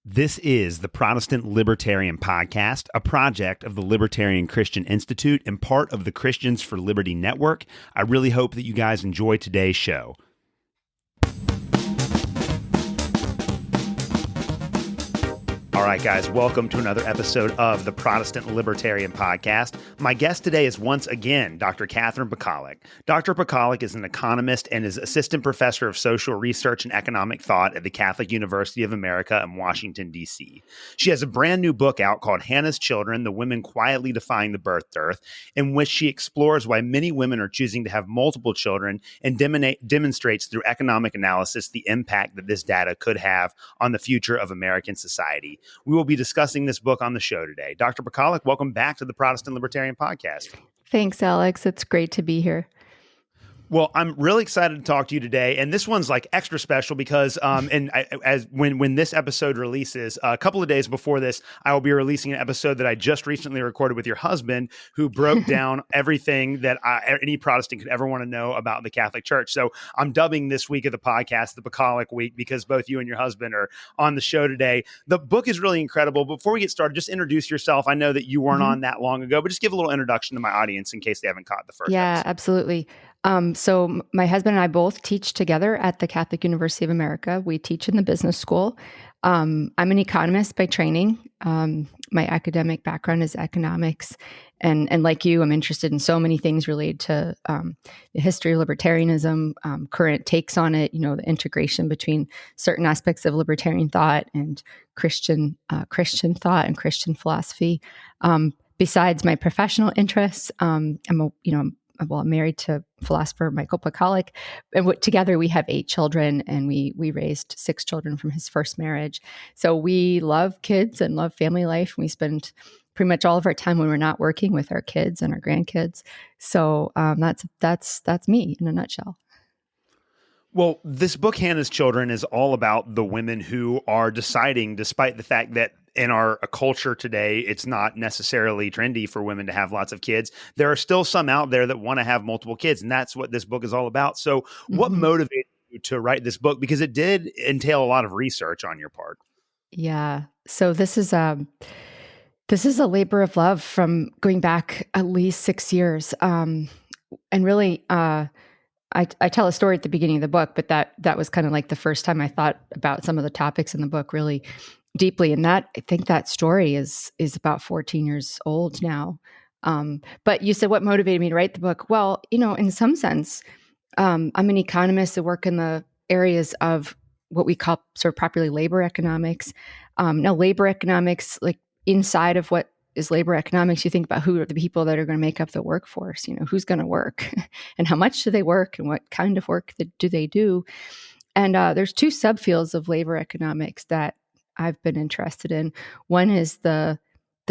This is the Protestant Libertarian Podcast, a project of the Libertarian Christian Institute and part of the Christians for Liberty Network. I really hope that you guys enjoy today's show. All right, guys, welcome to another episode of the Protestant Libertarian Podcast. My guest today is once again Dr. Catherine Pakaluk. Dr. Pakaluk is an economist and is assistant professor of social research and economic thought at the Catholic University of America in Washington, D.C. She has a brand new book out called Hannah's Children, The Women Quietly Defying the Birth Dearth, in which she explores why many women are choosing to have multiple children and demonstrates through economic analysis the impact that this data could have on the future of American society. We will be discussing this book on the show today. Dr. Pakaluk, welcome back to the Protestant Libertarian Podcast. Thanks, Alex. It's great to be here. Well, I'm really excited to talk to you today, and this one's like extra special because, when this episode releases, a couple of days before this, I will be releasing an episode that I just recently recorded with your husband, who broke down everything that any Protestant could ever want to know about the Catholic Church. So I'm dubbing this week of the podcast the Pakaluk Week because both you and your husband are on the show today. The book is really incredible. Before we get started, just introduce yourself. I know that you weren't on that long ago, but just give a little introduction to my audience in case they haven't caught the first episode. Absolutely. So my husband and I both teach together at the Catholic University of America. We teach in the business school. I'm an economist by training. My academic background is economics. And like you, I'm interested in so many things related to the history of libertarianism, current takes on it, the integration between certain aspects of libertarian thought and Christian thought and Christian philosophy. Besides my professional interests, I'm married to philosopher Michael Pakaluk, and together we have 8 children, and we raised 6 children from his first marriage. So we love kids and love family life. We spend pretty much all of our time when we're not working with our kids and our grandkids. So that's me in a nutshell. Well, this book, Hannah's Children, is all about the women who are deciding, despite the fact that in our culture today, it's not necessarily trendy for women to have lots of kids. There are still some out there that want to have multiple kids, and that's what this book is all about. So what motivated you to write this book? Because it did entail a lot of research on your part. Yeah. So this is a labor of love from going back at least 6 years. And really, I tell a story at the beginning of the book, but that was kind of like the first time I thought about some of the topics in the book really deeply. And I think that story is about 14 years old now. But you said, what motivated me to write the book? Well, in some sense, I'm an economist. I work in the areas of what we call sort of popularly labor economics. Now, labor economics, like inside of what is labor economics, you think about who are the people that are going to make up the workforce, who's going to work and how much do they work and what kind of work do they do. And there's 2 subfields of labor economics that I've been interested in. One is the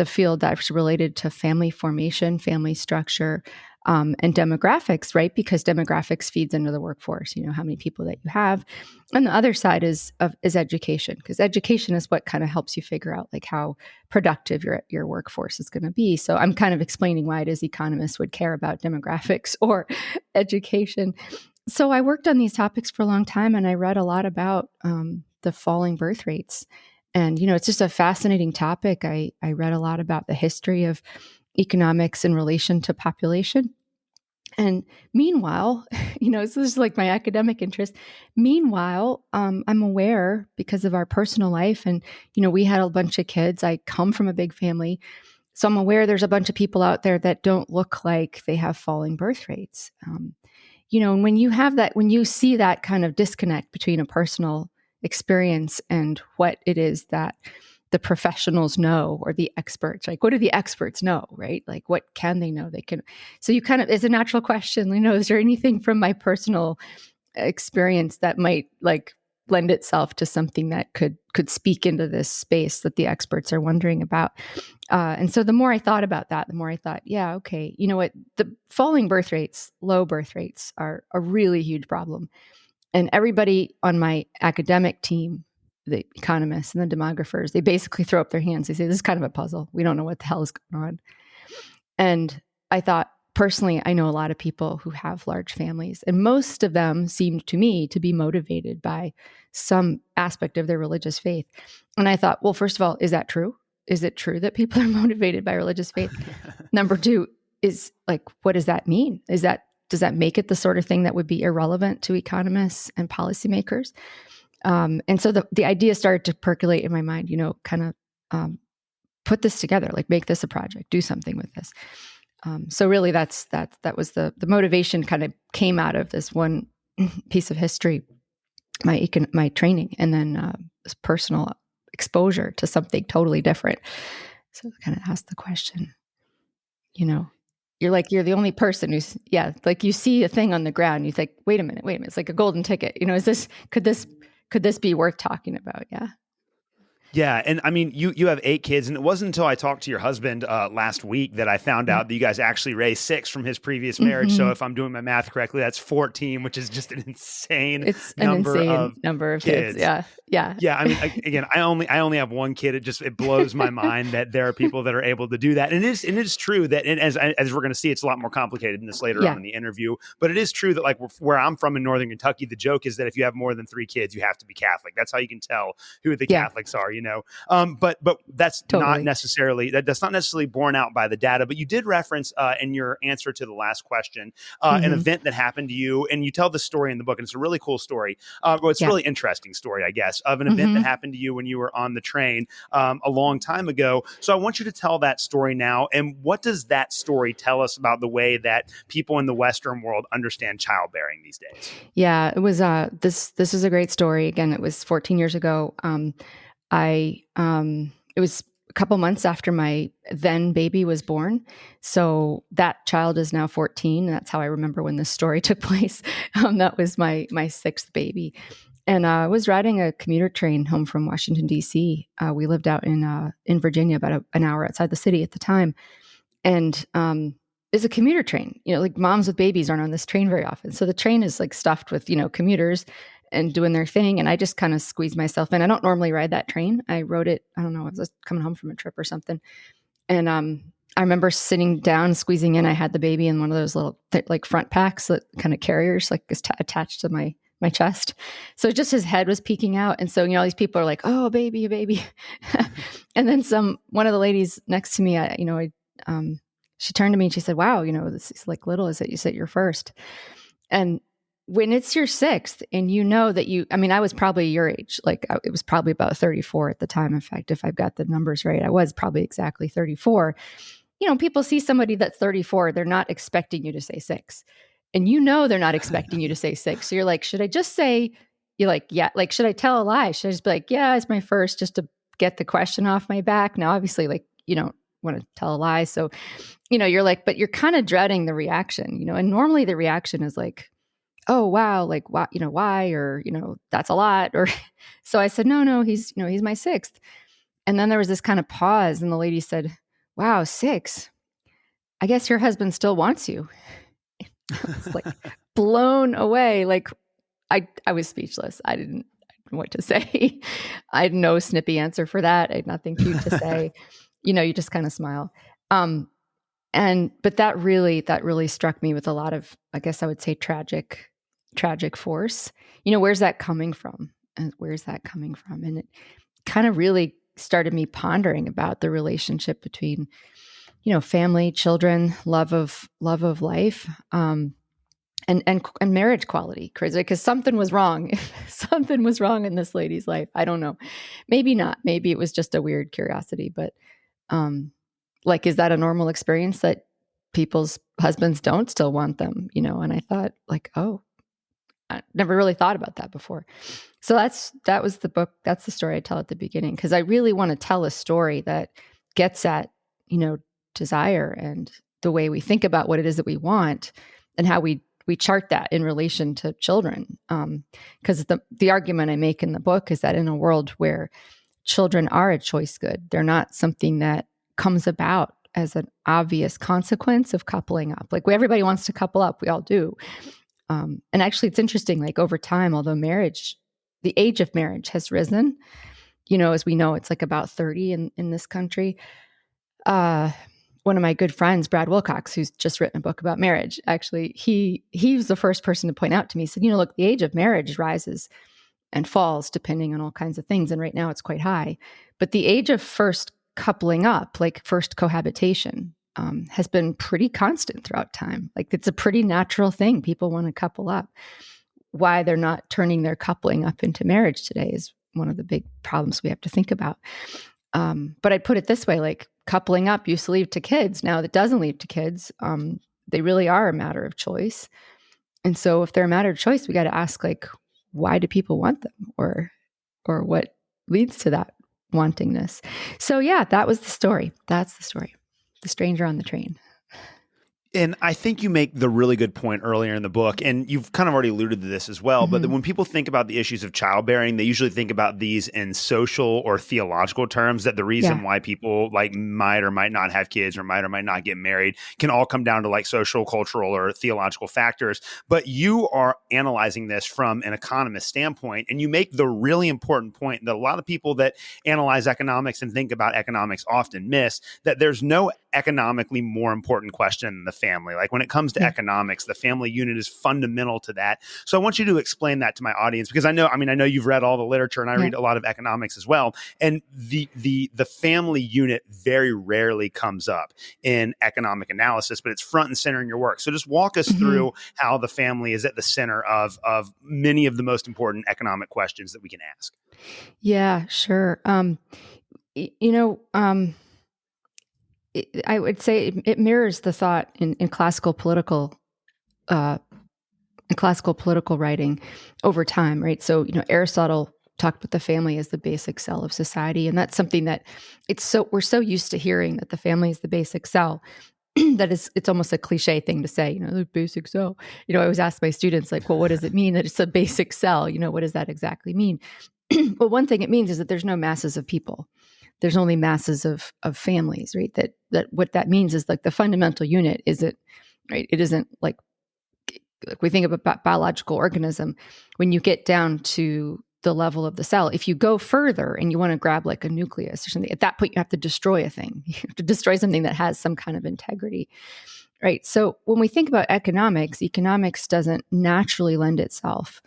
field that's related to family formation, family structure, and demographics, right? Because demographics feeds into the workforce, how many people that you have. And the other side is education, because education is what kind of helps you figure out like how productive your workforce is going to be. So I'm kind of explaining why it is economists would care about demographics or education. So I worked on these topics for a long time, and I read a lot about the falling birth rates. And, it's just a fascinating topic. I read a lot about the history of economics in relation to population. And meanwhile, this is like my academic interest. Meanwhile, I'm aware because of our personal life and, we had a bunch of kids. I come from a big family. So I'm aware there's a bunch of people out there that don't look like they have falling birth rates. And when you have that, when you see that kind of disconnect between a personal experience and what it is that the professionals know or the experts, like what do the experts know, right? Like what can they know? So you kind of, it's a natural question, is there anything from my personal experience that might like lend itself to something that could speak into this space that the experts are wondering about? And so the more I thought about that, the more I thought, yeah, okay, you know what? The falling birth rates, low birth rates are a really huge problem. And everybody on my academic team, the economists and the demographers, they basically throw up their hands. They say, this is kind of a puzzle. We don't know what the hell is going on. And I thought, personally, I know a lot of people who have large families, and most of them seemed to me to be motivated by some aspect of their religious faith. And I thought, well, first of all, is that true? Is it true that people are motivated by religious faith? Number two is like, what does that mean? Does that make it the sort of thing that would be irrelevant to economists and policymakers? And so the idea started to percolate in my mind, kind of put this together, like make this a project, do something with this. So really that was the motivation kind of came out of this one piece of history, my training, and then this personal exposure to something totally different. So kind of ask the question, you're the only person who's, like you see a thing on the ground, you think, wait a minute, it's like a golden ticket. Could this be worth talking about? Yeah. Yeah. And I mean, you have 8 kids, and it wasn't until I talked to your husband last week that I found out that you guys actually raised 6 from his previous marriage. So if I'm doing my math correctly, that's 14, which is just an insane number of kids. Yeah. Yeah. I mean, again, I only have 1 kid. It blows my mind that there are people that are able to do that. And it is true that, and as we're going to see, it's a lot more complicated than this later on in the interview, but it is true that like where I'm from in Northern Kentucky, the joke is that if you have more than 3 kids, you have to be Catholic. That's how you can tell who the Catholics are, but that's not necessarily borne out by the data. But you did reference in your answer to the last question an event that happened to you, and you tell the story in the book, and it's a really cool story. Well, it's a really interesting story, I guess, of an event that happened to you when you were on the train a long time ago. So I want you to tell that story now. And what does that story tell us about the way that people in the Western world understand childbearing these days? Yeah, it was this is a great story. Again, it was 14 years ago. It was a couple months after my then baby was born. So that child is now 14. That's how I remember when this story took place. That was my 6th baby. And I was riding a commuter train home from Washington, D.C. We lived out in Virginia, about an hour outside the city at the time. And it's a commuter train. Like moms with babies aren't on this train very often. So the train is like stuffed with, commuters and doing their thing. And I just kind of squeezed myself in. I don't normally ride that train. I rode it, I don't know, I was just coming home from a trip or something. And I remember sitting down, squeezing in. I had the baby in one of those little like front packs, that kind of carriers, like attached to my chest. So just his head was peeking out. And so, all these people are like, oh, baby, a baby. And then one of the ladies next to me, she turned to me and she said, wow, this is like little, is it? You said you're first. And when it's your 6th and that I was probably your age, like it was probably about 34 at the time. In fact, if I've got the numbers right, I was probably exactly 34. People see somebody that's 34, they're not expecting you to say 6. And they're not expecting you to say 6. So you're like, should I just say, you're like, yeah, like, should I tell a lie? Should I just be like, yeah, it's my first, just to get the question off my back? Now, obviously, like, you don't want to tell a lie. So, you're like, but you're kind of dreading the reaction, and normally the reaction is like, oh, wow, like, why, why, or, that's a lot. Or, so I said, no, he's my 6th. And then there was this kind of pause, and the lady said, wow, 6, I guess your husband still wants you. I was like blown away. Like I was speechless. I didn't know what to say. I had no snippy answer for that. I had nothing cute to say. You just kind of smile. But that really struck me with a lot of, I guess I would say, tragic force. Where's that coming from? And it kind of really started me pondering about the relationship between, family, children, love of life, and marriage quality, crazy, because something was wrong. Something was wrong in this lady's life. I don't know. Maybe not. Maybe it was just a weird curiosity, but like, is that a normal experience that people's husbands don't still want them? And I thought, like, oh, I never really thought about that before. So that was the book. That's the story I tell at the beginning, because I really want to tell a story that gets at, desire and the way we think about what it is that we want and how we chart that in relation to children. Because the argument I make in the book is that in a world where children are a choice good, they're not something that comes about as an obvious consequence of coupling up. Like, everybody wants to couple up. We all do. And actually, it's interesting, like, over time, although the age of marriage has risen, as we know, it's like about 30 in this country. one of my good friends, Brad Wilcox, who's just written a book about marriage, actually, he was the first person to point out to me, he said, look, the age of marriage rises and falls depending on all kinds of things. And right now it's quite high. But the age of first coupling up, like first cohabitation, has been pretty constant throughout time. Like it's a pretty natural thing. People want to couple up. Why they're not turning their coupling up into marriage today is one of the big problems we have to think about. But I'd put it this way, like coupling up used to leave to kids. Now that doesn't leave to kids. They really are a matter of choice. And so if they're a matter of choice, we got to ask, like, why do people want them, or what leads to that wantingness? So yeah, that was the story. That's the story. The stranger on the train. And I think you make the really good point earlier in the book, and you've kind of already alluded to this as well, but when people think about the issues of childbearing, they usually think about these in social or theological terms, that the reason why people like might or might not have kids or might not get married can all come down to like social, cultural, or theological factors. But you are analyzing this from an economist standpoint, and you make the really important point that a lot of people that analyze economics and think about economics often miss, that there's no economically more important question than the family. Like when it comes to economics, the family unit is fundamental to that. So I want you to explain that to my audience, because I know you've read all the literature, and I read a lot of economics as well. And the family unit very rarely comes up in economic analysis, but it's front and center in your work. So just walk us through how the family is at the center of many of the most important economic questions that we can ask. Yeah, sure. I would say it mirrors the thought in classical political writing over time, right? So Aristotle talked about the family as the basic cell of society, and that's something that we're so used to hearing, that the family is the basic cell, that it's almost a cliche thing to say, the basic cell. I always ask my students, like, well, what does it mean that it's a basic cell? What does that exactly mean? Well, one thing it means is that there's no masses of people. There's only masses of families, right? That what that means is, like, the fundamental unit isn't, right? It isn't like we think about biological organism. When you get down to the level of the cell, if you go further and you want to grab like a nucleus or something, at that point you have to destroy a thing. You have to destroy something that has some kind of integrity, right? So when we think about economics doesn't naturally lend itself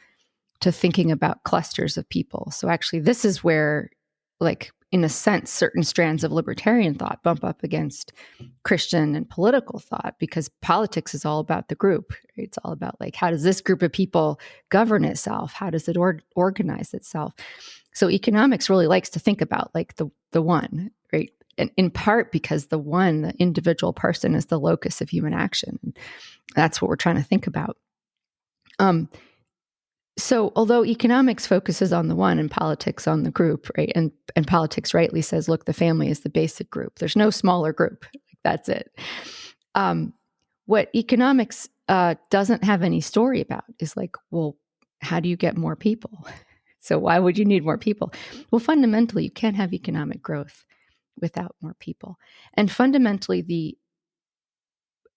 to thinking about clusters of people. So actually, this is where, like, in a sense, certain strands of libertarian thought bump up against Christian and political thought, because politics is all about the group. Right? It's all about, like, how does this group of people govern itself? How does it organize itself? So economics really likes to think about, like, the one, right? And in part because the individual person, is the locus of human action. And that's what we're trying to think about. So although economics focuses on the one and politics on the group, right? And politics rightly says, look, the family is the basic group. There's no smaller group. That's it. What economics doesn't have any story about is, like, well, how do you get more people? So why would you need more people? Well, fundamentally, you can't have economic growth without more people. And fundamentally,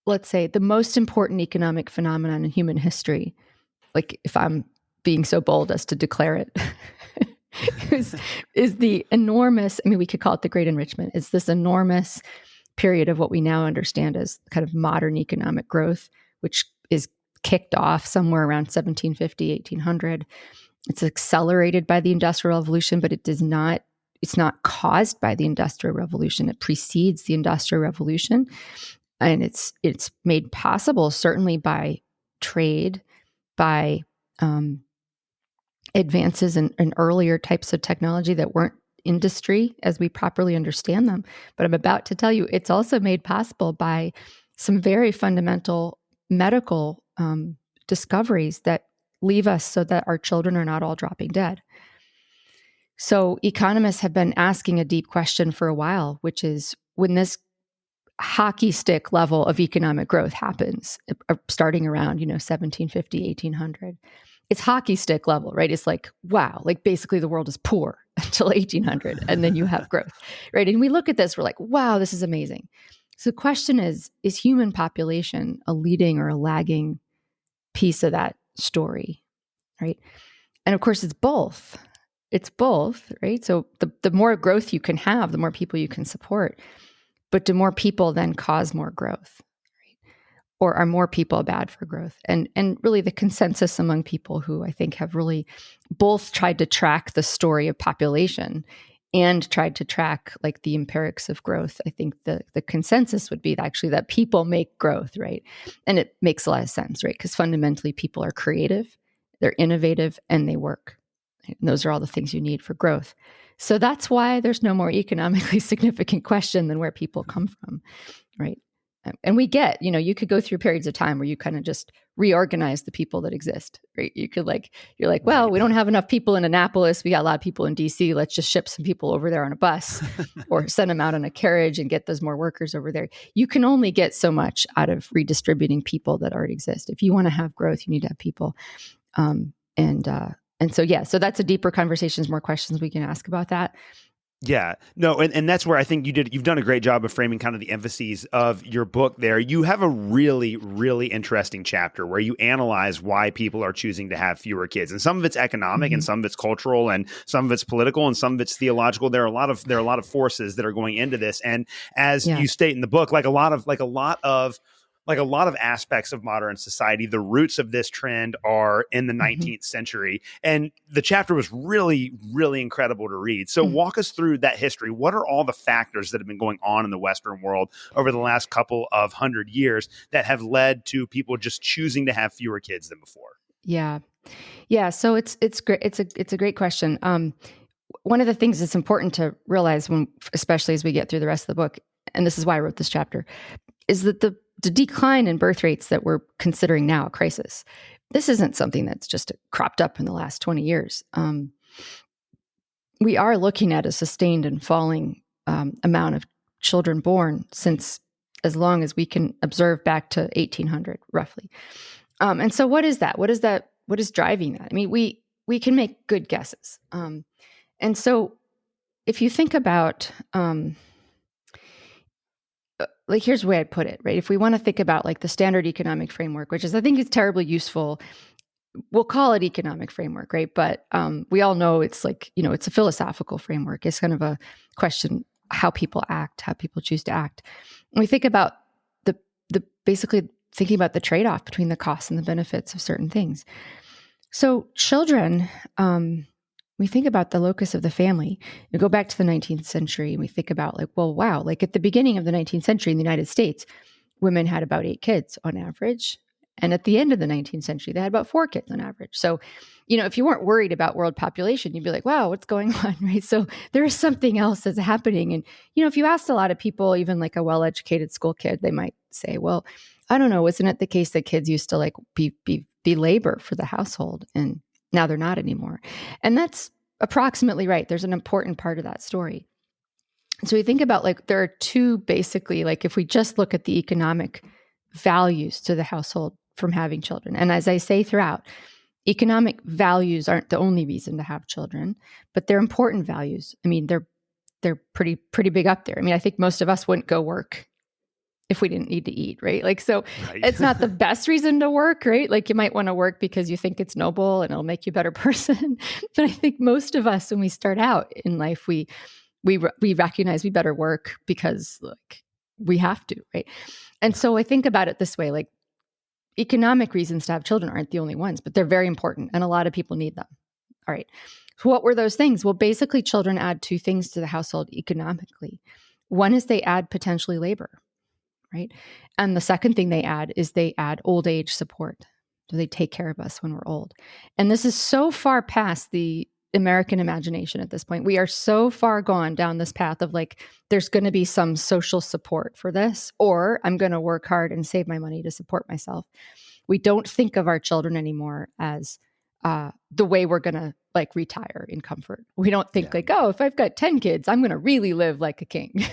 let's say the most important economic phenomenon in human history, like, if I'm being so bold as to declare it, is the enormous, we could call it the Great Enrichment. It's this enormous period of what we now understand as kind of modern economic growth, which is kicked off somewhere around 1750, 1800. It's accelerated by the Industrial Revolution, but it's not caused by the Industrial Revolution. It precedes the Industrial Revolution. And it's made possible certainly by trade, by advances in earlier types of technology that weren't industry as we properly understand them. But I'm about to tell you, it's also made possible by some very fundamental medical discoveries that leave us so that our children are not all dropping dead. So economists have been asking a deep question for a while, which is, when this hockey stick level of economic growth happens, starting around 1750, 1800, it's hockey stick level, right? It's like, wow, like basically the world is poor until 1800, and then you have growth, right? And we look at this, we're like, wow, this is amazing. So the question is human population a leading or a lagging piece of that story, right? And of course, it's both. It's both, right? So the more growth you can have, the more people you can support. But do more people then cause more growth? Or are more people bad for growth? And really the consensus among people who I think have really both tried to track the story of population and tried to track like the empirics of growth, I think the consensus would be actually that people make growth, right? And it makes a lot of sense, right? Because fundamentally people are creative, they're innovative, and they work. And those are all the things you need for growth. So that's why there's no more economically significant question than where people come from, right? And we get, you could go through periods of time where you kind of just reorganize the people that exist, right? You could you're like, well, we don't have enough people in Annapolis. We got a lot of people in DC. Let's just ship some people over there on a bus or send them out on a carriage and get those more workers over there. You can only get so much out of redistributing people that already exist. If you want to have growth, you need to have people. So that's a deeper conversation, more questions we can ask about that. Yeah, no, and that's where I think you've done a great job of framing kind of the emphases of your book there. You have a really, really interesting chapter where you analyze why people are choosing to have fewer kids. And some of it's economic and some of it's cultural and some of it's political and some of it's theological. There are a lot of forces that are going into this. And as you state in the book, like a lot of aspects of modern society, the roots of this trend are in the 19th century. And the chapter was really, really incredible to read. So walk us through that history. What are all the factors that have been going on in the Western world over the last couple of 100 years that have led to people just choosing to have fewer kids than before? Yeah. So it's great. It's a great question. One of the things that's important to realize especially as we get through the rest of the book, and this is why I wrote this chapter, is that the decline in birth rates that we're considering now a crisis, this isn't something that's just cropped up in the last 20 years. We are looking at a sustained and falling amount of children born since as long as we can observe back to 1800, roughly. And so what is that? What is driving that? I mean, we can make good guesses. And so if you think about... here's the way I'd put it, right? If we want to think about like the standard economic framework, which is, I think, is terribly useful, we'll call it economic framework, right? But we all know it's like, it's a philosophical framework. It's kind of a question how people act, how people choose to act. And we think about the basically thinking about the trade-off between the costs and the benefits of certain things. So children, we think about the locus of the family. We go back to the 19th century and we think about like, well, wow, like at the beginning of the 19th century in the United States, women had about 8 kids on average. And at the end of the 19th century, they had about 4 kids on average. So, if you weren't worried about world population, you'd be like, wow, what's going on, right? So there is something else that's happening. And, if you asked a lot of people, even like a well-educated school kid, they might say, well, I don't know, isn't it the case that kids used to like be labor for the household? And now they're not anymore. And that's approximately right. There's an important part of that story. So we think about like, there are two basically, like if we just look at the economic values to the household from having children. And as I say throughout, economic values aren't the only reason to have children, but they're important values. I mean, they're pretty big up there. I mean, I think most of us wouldn't go work if we didn't need to eat, right? Like, so right. It's not the best reason to work, right? Like you might want to work because you think it's noble and it'll make you a better person. But I think most of us, when we start out in life, we recognize we better work because like we have to, right? And so I think about it this way, like economic reasons to have children aren't the only ones, but they're very important and a lot of people need them. All right. So what were those things? Well, basically children add 2 things to the household economically. One is they add potentially labor. Right. And the second thing they add is they add old age support. So they take care of us when we're old. And this is so far past the American imagination at this point. We are so far gone down this path of like, there's going to be some social support for this, or I'm going to work hard and save my money to support myself. We don't think of our children anymore as the way we're going to like retire in comfort. We don't think like, oh, if I've got 10 kids, I'm going to really live like a king.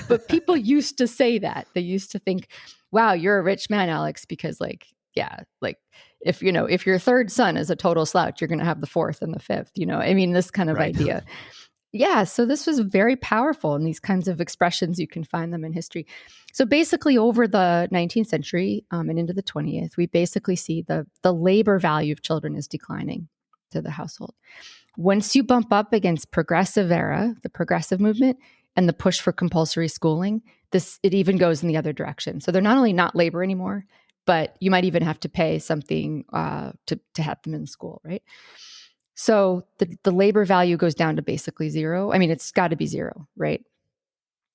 But people used to say that. They used to think, wow, you're a rich man, Alex, because like, yeah, like if your third son is a total slouch, you're going to have the fourth and the fifth, I mean, this kind of idea. Yeah. So this was very powerful, and these kinds of expressions, you can find them in history. So basically over the 19th century and into the 20th, we basically see the labor value of children is declining to the household. Once you bump up against progressive era, the progressive movement, and the push for compulsory schooling, it even goes in the other direction. So they're not only not labor anymore, but you might even have to pay something to have them in school, right? So the labor value goes down to basically zero. I mean, it's got to be zero, right?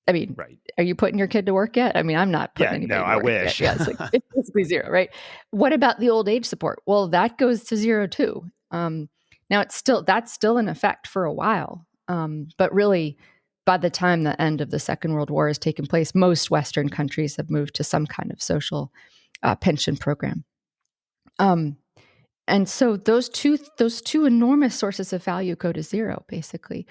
I mean, Right. Are you putting your kid to work yet? I mean, I'm not putting anybody to work I wish. yet. Yeah, it's basically zero, right? What about the old age support? Well, that goes to zero too. Now that's still in effect for a while. But really, by the time the end of the Second World War has taken place, most Western countries have moved to some kind of social pension program. And so those two enormous sources of value go to zero, basically,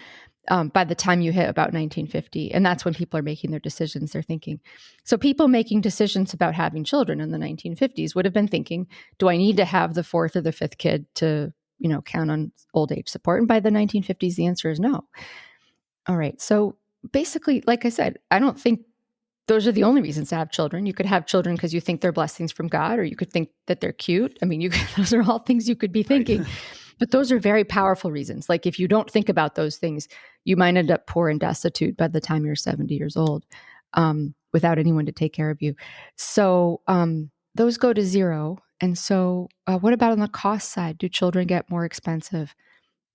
by the time you hit about 1950. And that's when people are making their decisions. They're thinking. So people making decisions about having children in the 1950s would have been thinking, do I need to have the fourth or the fifth kid to, count on old age support? And by the 1950s, the answer is no. All right. So basically, like I said, I don't think those are the only reasons to have children. You could have children because you think they're blessings from God, or you could think that they're cute. I mean, those are all things you could be thinking. Right. But those are very powerful reasons. Like if you don't think about those things, you might end up poor and destitute by the time you're 70 years old, without anyone to take care of you. So those go to zero. And so what about on the cost side? Do children get more expensive,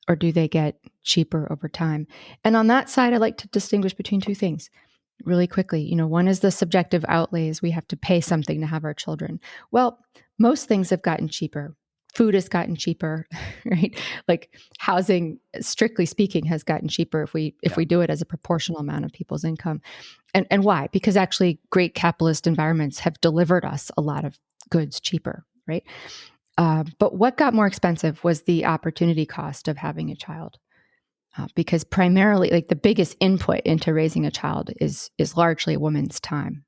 or do they get cheaper over time? And on that side, I like to distinguish between two things really quickly. One is the subjective outlays. We have to pay something to have our children. Well, most things have gotten cheaper. Food has gotten cheaper, right? Like housing, strictly speaking, has gotten cheaper if we do it as a proportional amount of people's income. And why? Because actually great capitalist environments have delivered us a lot of goods cheaper, right? But what got more expensive was the opportunity cost of having a child. Because primarily, like the biggest input into raising a child is largely a woman's time.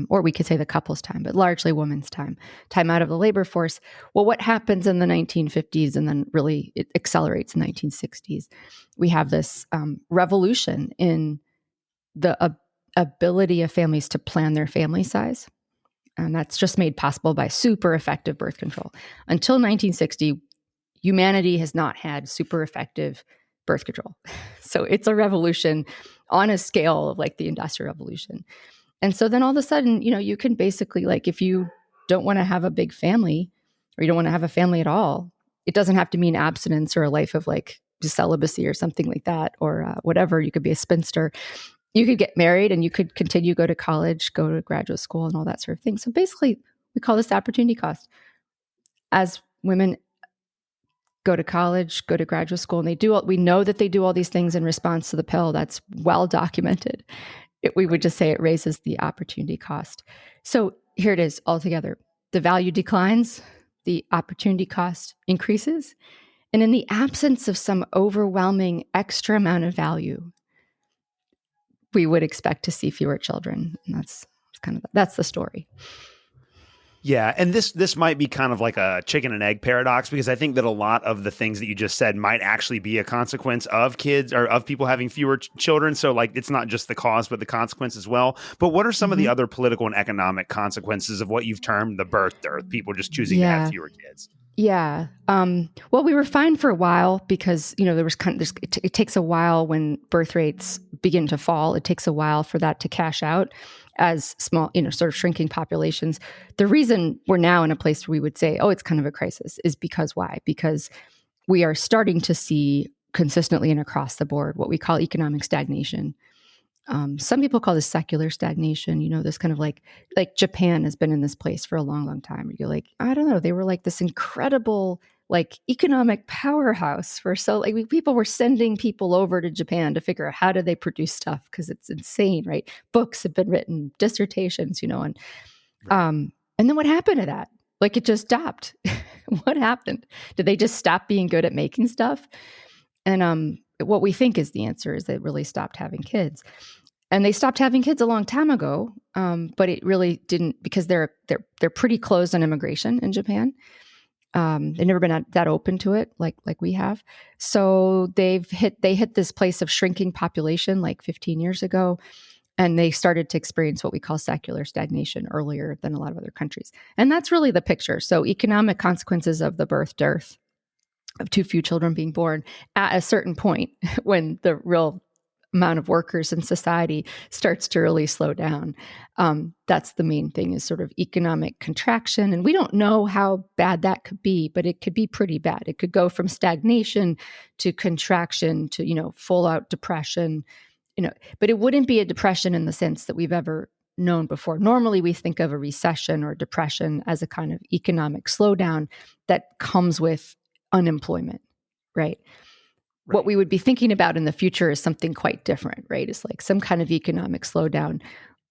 Or we could say the couple's time, but largely woman's time out of the labor force. Well, what happens in the 1950s and then really it accelerates in the 1960s? We have this revolution in the ability of families to plan their family size. And that's just made possible by super effective birth control. Until 1960, humanity has not had super effective birth control. So it's a revolution on a scale of like the Industrial Revolution. And so then all of a sudden, you can basically, like, if you don't want to have a big family or you don't want to have a family at all, it doesn't have to mean abstinence or a life of like celibacy or something like that, or whatever. You could be a spinster. You could get married and you could continue, go to college, go to graduate school and all that sort of thing. So basically we call this opportunity cost. As women go to college, go to graduate school, and we know that they do all these things in response to the pill. That's well documented. We would just say it raises the opportunity cost. So here it is altogether. The value declines, the opportunity cost increases. And in the absence of some overwhelming extra amount of value, we would expect to see fewer children. And that's the story. Yeah, and this might be kind of like a chicken and egg paradox, because I think that a lot of the things that you just said might actually be a consequence of kids or of people having fewer children. So like it's not just the cause, but the consequence as well. But what are some of the other political and economic consequences of what you've termed the birth dearth, people just choosing to have fewer kids? Yeah. Well, we were fine for a while because, there was it takes a while when birth rates begin to fall. It takes a while for that to cash out as small, sort of shrinking populations. The reason we're now in a place where we would say, oh, it's kind of a crisis is because why? Because we are starting to see consistently and across the board what we call economic stagnation. Some people call this secular stagnation, this kind of like Japan has been in this place for a long, long time. You're like, I don't know. They were like this incredible, like economic powerhouse people were sending people over to Japan to figure out how do they produce stuff, because it's insane, right? Books have been written, dissertations, and then what happened to that? Like it just stopped. What happened? Did they just stop being good at making stuff? And what we think is the answer is they really stopped having kids. And they stopped having kids a long time ago, but it really didn't, because they're pretty closed on immigration in Japan. They've never been that open to it like we have. So they hit this place of shrinking population like 15 years ago, and they started to experience what we call secular stagnation earlier than a lot of other countries. And that's really the picture. So economic consequences of the birth dearth, of too few children being born at a certain point when the real amount of workers in society starts to really slow down. That's the main thing, is sort of economic contraction. And we don't know how bad that could be, but it could be pretty bad. It could go from stagnation to contraction to, full out depression, but it wouldn't be a depression in the sense that we've ever known before. Normally, we think of a recession or depression as a kind of economic slowdown that comes with unemployment, right? What we would be thinking about in the future is something quite different, right? It's like some kind of economic slowdown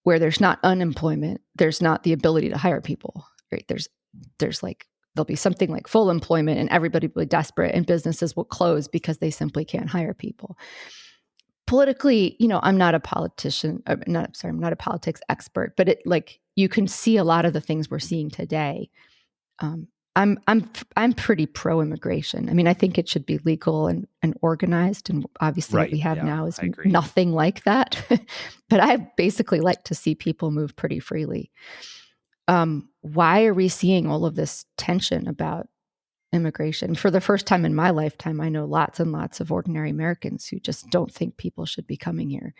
where there's not unemployment, there's not the ability to hire people, right? There'll be something like full employment and everybody will be desperate and businesses will close because they simply can't hire people. Politically, I'm not a politician. I'm not a politics expert, but you can see a lot of the things we're seeing today. I'm pretty pro-immigration. I mean, I think it should be legal and organized, and obviously what we have now is nothing like that. But I basically like to see people move pretty freely. Why are we seeing all of this tension about immigration? For the first time in my lifetime, I know lots and lots of ordinary Americans who just don't think people should be coming here.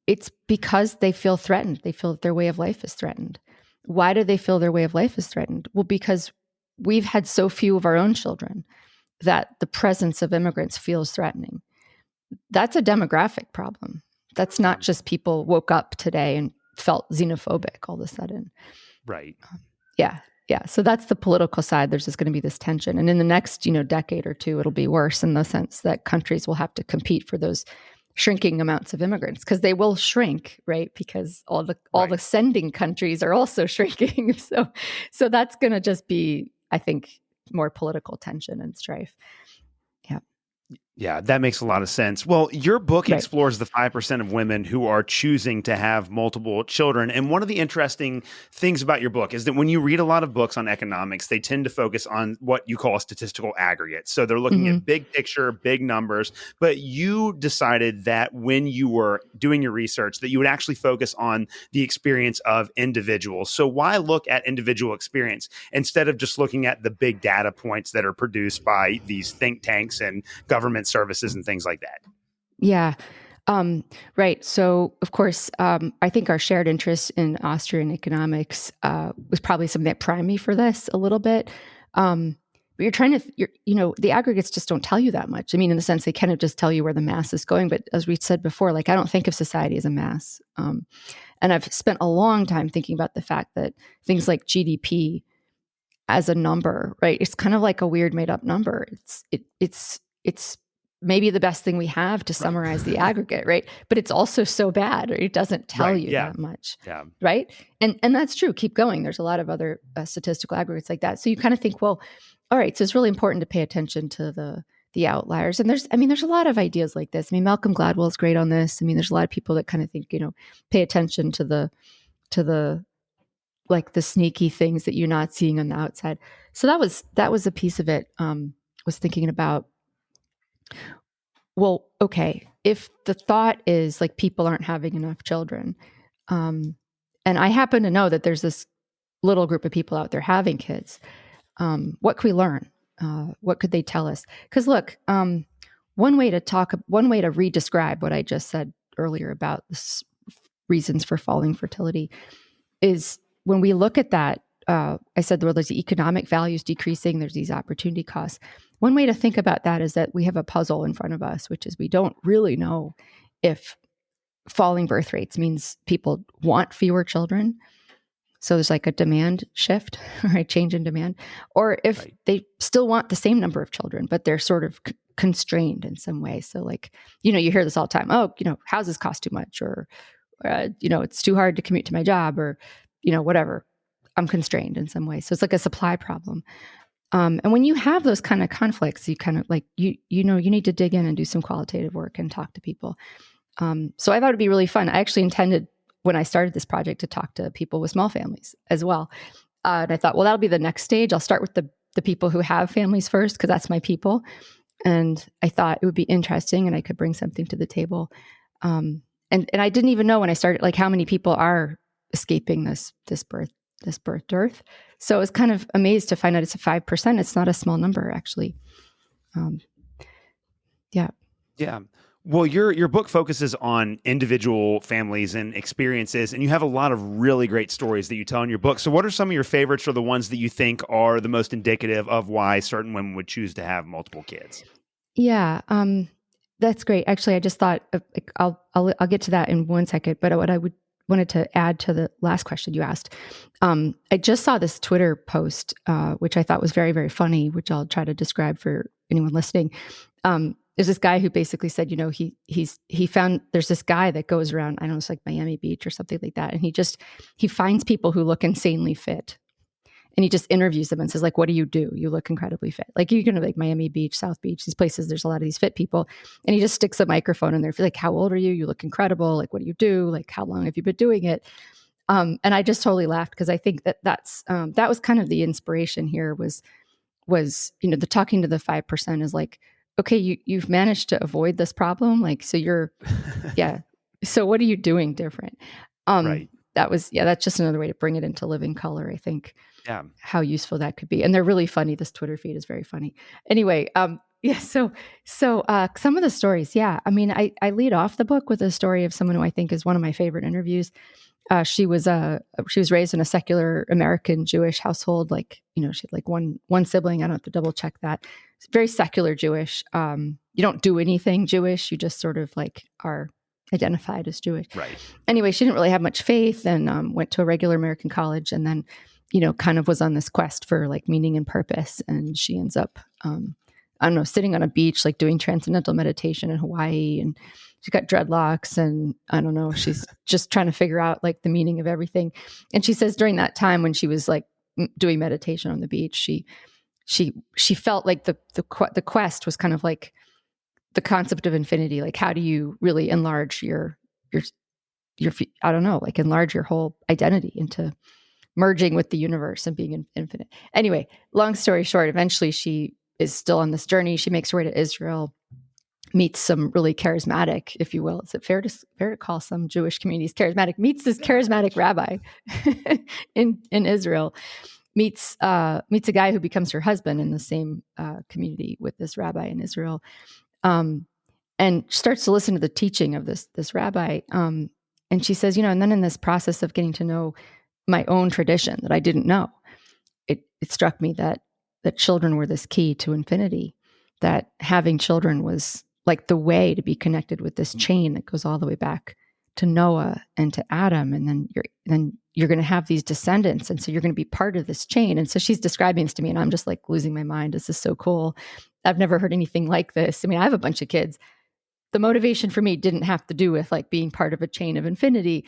It's because they feel threatened. They feel that their way of life is threatened. Why do they feel their way of life is threatened? Well, because we've had so few of our own children that the presence of immigrants feels threatening. That's a demographic problem. That's not just people woke up today and felt xenophobic all of a sudden. Right. Yeah. So that's the political side. There's just going to be this tension. And in the next, decade or two, it'll be worse in the sense that countries will have to compete for those shrinking amounts of immigrants, because they will shrink, right? Because all the sending countries are also shrinking. So that's going to just be, I think, more political tension and strife. Yeah. Yeah, that makes a lot of sense. Well, your book explores the 5% of women who are choosing to have multiple children. And one of the interesting things about your book is that when you read a lot of books on economics, they tend to focus on what you call a statistical aggregate. So they're looking at big picture, big numbers. But you decided that when you were doing your research, that you would actually focus on the experience of individuals. So why look at individual experience instead of just looking at the big data points that are produced by these think tanks and government services and things like that? Yeah. Right. So, of course, I think our shared interest in Austrian economics was probably something that primed me for this a little bit. But the aggregates just don't tell you that much. I mean, in the sense they kind of just tell you where the mass is going. But as we said before, I don't think of society as a mass. And I've spent a long time thinking about the fact that things like GDP as a number, right? It's kind of like a weird made up number. It's maybe the best thing we have to summarize the aggregate, right? But it's also so bad, or it doesn't tell you that much, right? And that's true. Keep going. There's a lot of other statistical aggregates like that. So you kind of think, well, all right, so it's really important to pay attention to the outliers. And there's a lot of ideas like this. I mean, Malcolm Gladwell is great on this. I mean, there's a lot of people that kind of think, pay attention to the like the sneaky things that you're not seeing on the outside. So that was a piece of it. Was thinking about, well, okay, if the thought is like people aren't having enough children, and I happen to know that there's this little group of people out there having kids, what could we learn? What could they tell us? Because look, one way to re-describe what I just said earlier about reasons for falling fertility is when we look at that. I said there's the economic values decreasing, there's these opportunity costs. One way to think about that is that we have a puzzle in front of us, which is we don't really know if falling birth rates means people want fewer children. So there's like a demand shift, or a change in demand, or if they still want the same number of children, but they're sort of constrained in some way. So you hear this all the time. Oh, houses cost too much, or, it's too hard to commute to my job, or, whatever. I'm constrained in some way. So it's like a supply problem. And when you have those kind of conflicts, you kind of you need to dig in and do some qualitative work and talk to people. So I thought it'd be really fun. I actually intended when I started this project to talk to people with small families as well. And I thought, well, that'll be the next stage. I'll start with the people who have families first, because that's my people. And I thought it would be interesting and I could bring something to the table. And I didn't even know when I started, how many people are escaping this birth dearth. So I was kind of amazed to find out it's a 5%. It's not a small number, actually. Yeah. Well, your book focuses on individual families and experiences, and you have a lot of really great stories that you tell in your book. So what are some of your favorites, or the ones that you think are the most indicative of why certain women would choose to have multiple kids? Yeah, that's great. Actually, I just thought I'll get to that in one second. But what I would wanted to add to the last question you asked, I just saw this Twitter post, which I thought was very, very funny, which I'll try to describe for anyone listening. There's this guy who basically said, he found there's this guy that goes around, I don't know, it's like Miami Beach or something like that, and he finds people who look insanely fit. And he just interviews them and says, like, what do? You look incredibly fit. Like, you can like Miami Beach, South Beach, these places, there's a lot of these fit people. And he just sticks a microphone in there. Like, how old are you? You look incredible. Like, what do you do? Like, how long have you been doing it? And I just totally laughed because I think that was kind of the inspiration here was, the talking to the 5% is like, okay, you've managed to avoid this problem. Like, so yeah. So what are you doing different? Right. That's just another way to bring it into living color, I think. Yeah. How useful that could be. And they're really funny. This Twitter feed is very funny. Anyway, so some of the stories, yeah. I mean, I lead off the book with a story of someone who I think is one of my favorite interviews. She was raised in a secular American Jewish household. Like, she had like one sibling. I don't have to double check that. It's very secular Jewish. You don't do anything Jewish. You just sort of like are identified as Jewish. Right. Anyway, she didn't really have much faith and went to a regular American college and then, kind of was on this quest for like meaning and purpose. And she ends up, I don't know, sitting on a beach, like doing transcendental meditation in Hawaii. And she's got dreadlocks and I don't know, she's just trying to figure out like the meaning of everything. And she says during that time when she was like doing meditation on the beach, she felt like the quest was kind of like the concept of infinity. Like, how do you really enlarge your, I don't know, like enlarge your whole identity into merging with the universe and being infinite. Anyway, long story short, eventually she is still on this journey. She makes her way to Israel, meets some really charismatic, if you will. Is it fair to call some Jewish communities charismatic? Meets this charismatic rabbi in Israel. Meets a guy who becomes her husband in the same community with this rabbi in Israel, and starts to listen to the teaching of this rabbi. And she says, and then in this process of getting to know my own tradition that I didn't know, it struck me that children were this key to infinity, that having children was like the way to be connected with this chain that goes all the way back to Noah and to Adam. And then you're going to have these descendants. And so you're going to be part of this chain. And so she's describing this to me and I'm just like losing my mind. This is so cool. I've never heard anything like this. I mean, I have a bunch of kids. The motivation for me didn't have to do with like being part of a chain of infinity.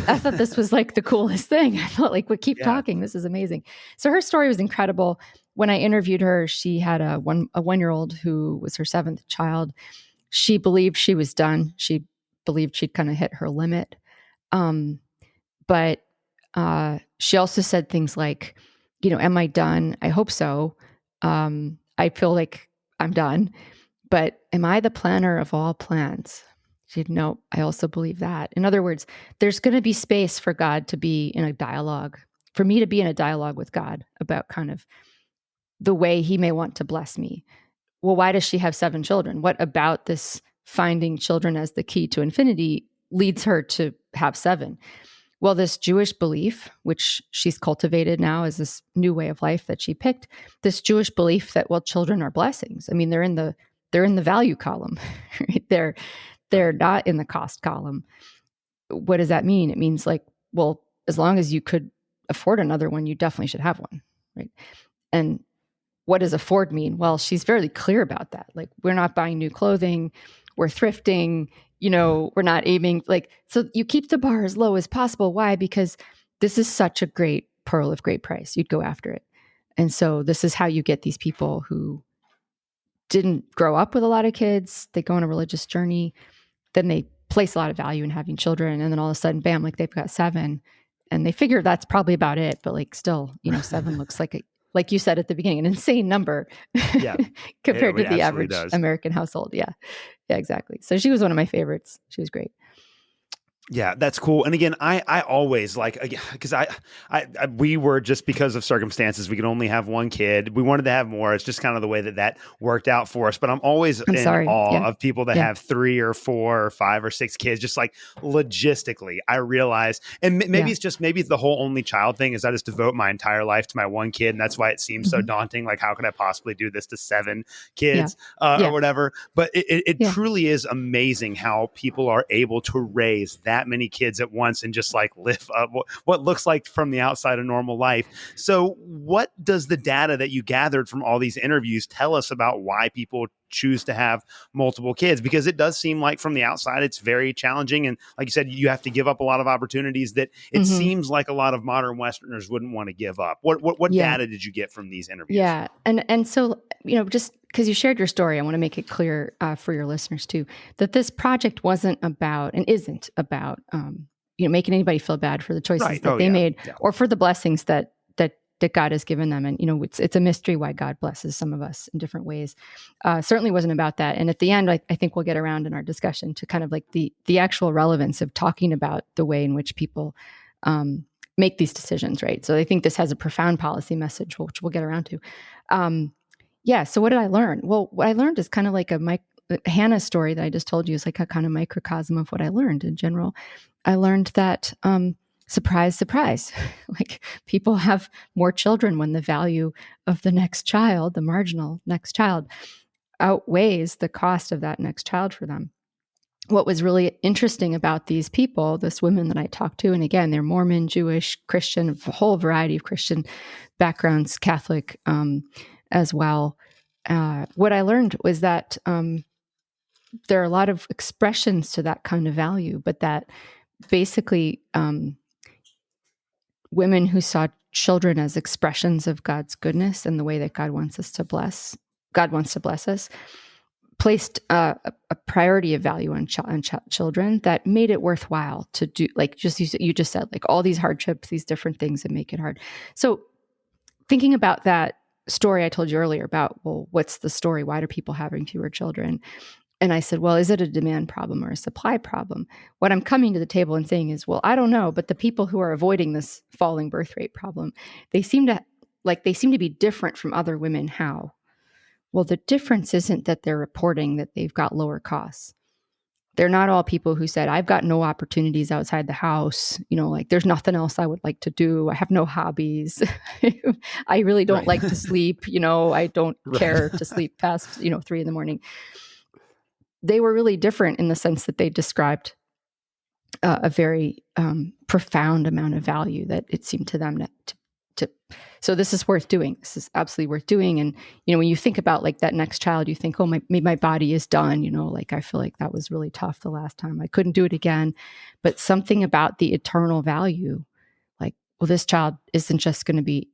I thought this was like the coolest thing. I thought like, keep talking. This is amazing. So her story was incredible. When I interviewed her, she had a 1-year-old who was her 7th child. She believed she was done. She believed she'd kind of hit her limit. But she also said things like, am I done? I hope so. I feel like I'm done. But am I the planner of all plans? She said, no, I also believe that. In other words, there's going to be space for God to be in a dialogue, for me to be in a dialogue with God about kind of the way he may want to bless me. Well, why does she have 7 children? What about this finding children as the key to infinity leads her to have 7? Well, this Jewish belief, which she's cultivated now as this new way of life that she picked, this Jewish belief that, well, children are blessings. I mean, they're in the value column, right? They're not in the cost column. What does that mean? It means like, well, as long as you could afford another one, you definitely should have one, right? And what does afford mean? Well, she's very clear about that. Like, we're not buying new clothing, we're thrifting, we're not aiming so you keep the bar as low as possible. Why? Because this is such a great pearl of great price. You'd go after it. And so this is how you get these people who didn't grow up with a lot of kids. They go on a religious journey. Then they place a lot of value in having children. And then all of a sudden, bam, like they've got 7 and they figure that's probably about it. But like still, 7 looks like you said at the beginning, an insane number compared to the average American household. Yeah, exactly. So she was one of my favorites. She was great. Yeah, that's cool. And again, I always like, because we were, just because of circumstances, we could only have one kid. We wanted to have more. It's just kind of the way that worked out for us. But I'm always I'm in sorry. awe Yeah. of people that Yeah. have 3 or 4 or 5 or 6 kids. Just like logistically, I realize, and maybe it's the whole only child thing, is I just devote my entire life to my one kid, and that's why it seems so daunting. Like, how could I possibly do this to 7 kids or whatever? But it truly is amazing how people are able to raise that many kids at once and just like live what looks like from the outside a normal life. So what does the data that you gathered from all these interviews tell us about why people choose to have multiple kids? Because it does seem like from the outside it's very challenging, and like you said, you have to give up a lot of opportunities that it seems like a lot of modern Westerners wouldn't want to give up. What data did you get from these interviews? Yeah, and so, just because you shared your story, I want to make it clear for your listeners too, that this project wasn't about and isn't about making anybody feel bad for the choices that they made or for the blessings that God has given them. And it's a mystery why God blesses some of us in different ways. Certainly wasn't about that. And at the end, I think we'll get around in our discussion to kind of like the actual relevance of talking about the way in which people make these decisions, right? So I think this has a profound policy message, which we'll get around to. So what did I learn? Well, what I learned is kind of like Hannah's story that I just told you is like a kind of microcosm of what I learned in general. I learned that, surprise, surprise, like people have more children when the value of the next child, the marginal next child, outweighs the cost of that next child for them. What was really interesting about these people, this women that I talked to, and again, they're Mormon, Jewish, Christian, a whole variety of Christian backgrounds, Catholic as well. What I learned was that there are a lot of expressions to that kind of value, but that basically women who saw children as expressions of God's goodness and the way that God wants to bless us, placed a priority of value on children that made it worthwhile to do, like you just said, like all these hardships, these different things that make it hard. So thinking about that story I told you earlier about, well, what's the story? Why are people having fewer children? And I said, well, is it a demand problem or a supply problem? What I'm coming to the table and saying is, well, I don't know, but the people who are avoiding this falling birth rate problem, they seem to be different from other women. How? Well, the difference isn't that they're reporting that they've got lower costs. They're not all people who said, I've got no opportunities outside the house. Like there's nothing else I would like to do. I have no hobbies. I really don't like to sleep. I don't care to sleep past, 3 a.m. They were really different in the sense that they described a very profound amount of value that it seemed to them to. So this is worth doing. This is absolutely worth doing. And, when you think about like that next child, you think, oh, maybe my body is done. Like I feel like that was really tough the last time. I couldn't do it again. But something about the eternal value, like, well, this child isn't just going to be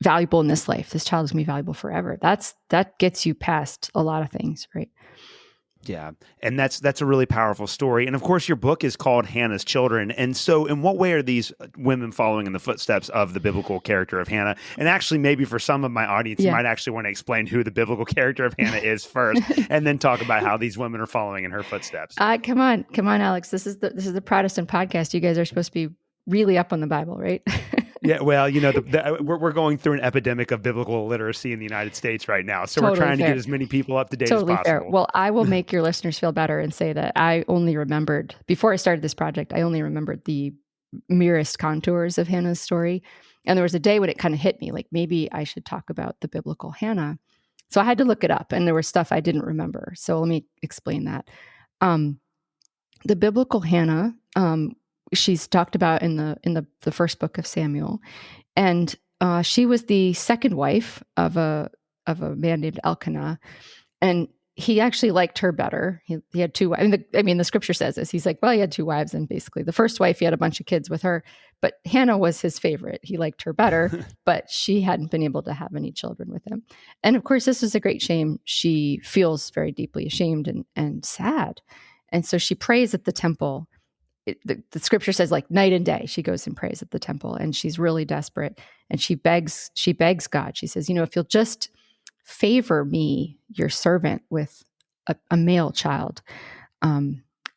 valuable in this life. This child is going to be valuable forever. That gets you past a lot of things, right? Yeah. And that's a really powerful story. And of course, your book is called Hannah's Children. And so in what way are these women following in the footsteps of the biblical character of Hannah? And actually, maybe for some of my audience, you might actually want to explain who the biblical character of Hannah is first, and then talk about how these women are following in her footsteps. Come on, Alex. This is the Protestant podcast. You guys are supposed to be really up on the Bible, right? Yeah, well, we're going through an epidemic of biblical illiteracy in the United States right now. So we're trying to get as many people up to date as possible. Fair. Well, I will make your listeners feel better and say that I only remembered, before I started this project, I only remembered the merest contours of Hannah's story. And there was a day when it kind of hit me, like maybe I should talk about the biblical Hannah. So I had to look it up, and there was stuff I didn't remember. So let me explain that. The biblical Hannah, she's talked about in the first book of Samuel, and she was the second wife of a man named Elkanah, and he actually liked her better. He had 2 wives. The scripture says this. He's like, well, he had 2 wives, and basically the first wife, he had a bunch of kids with her, but Hannah was his favorite. He liked her better, but she hadn't been able to have any children with him. And of course, this was a great shame. She feels very deeply ashamed and sad, and so she prays at the temple. The scripture says like night and day, she goes and prays at the temple, and she's really desperate. And she begs God. She says, if you'll just favor me, your servant, with a male child,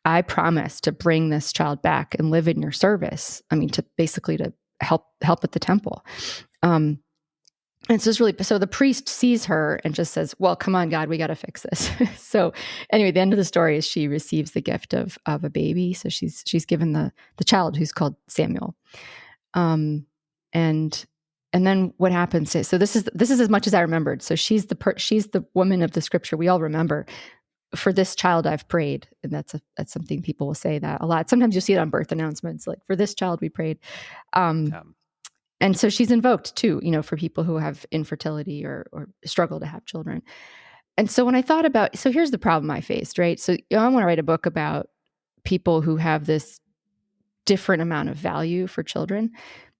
I promise to bring this child back and live in your service. I mean, to basically to help at the temple. And so it's really, so the priest sees her and just says, well, come on, God, we got to fix this. So anyway, the end of the story is she receives the gift of a baby. So she's given the child, who's called Samuel. And then what happens is, so this is as much as I remembered. So she's the woman of the scripture we all remember. For this child, I've prayed. And that's something people will say that a lot. Sometimes you see it on birth announcements, like, for this child, we prayed. And so she's invoked too, for people who have infertility or struggle to have children. And so when I thought about, so here's the problem I faced, right? So I want to write a book about people who have this different amount of value for children.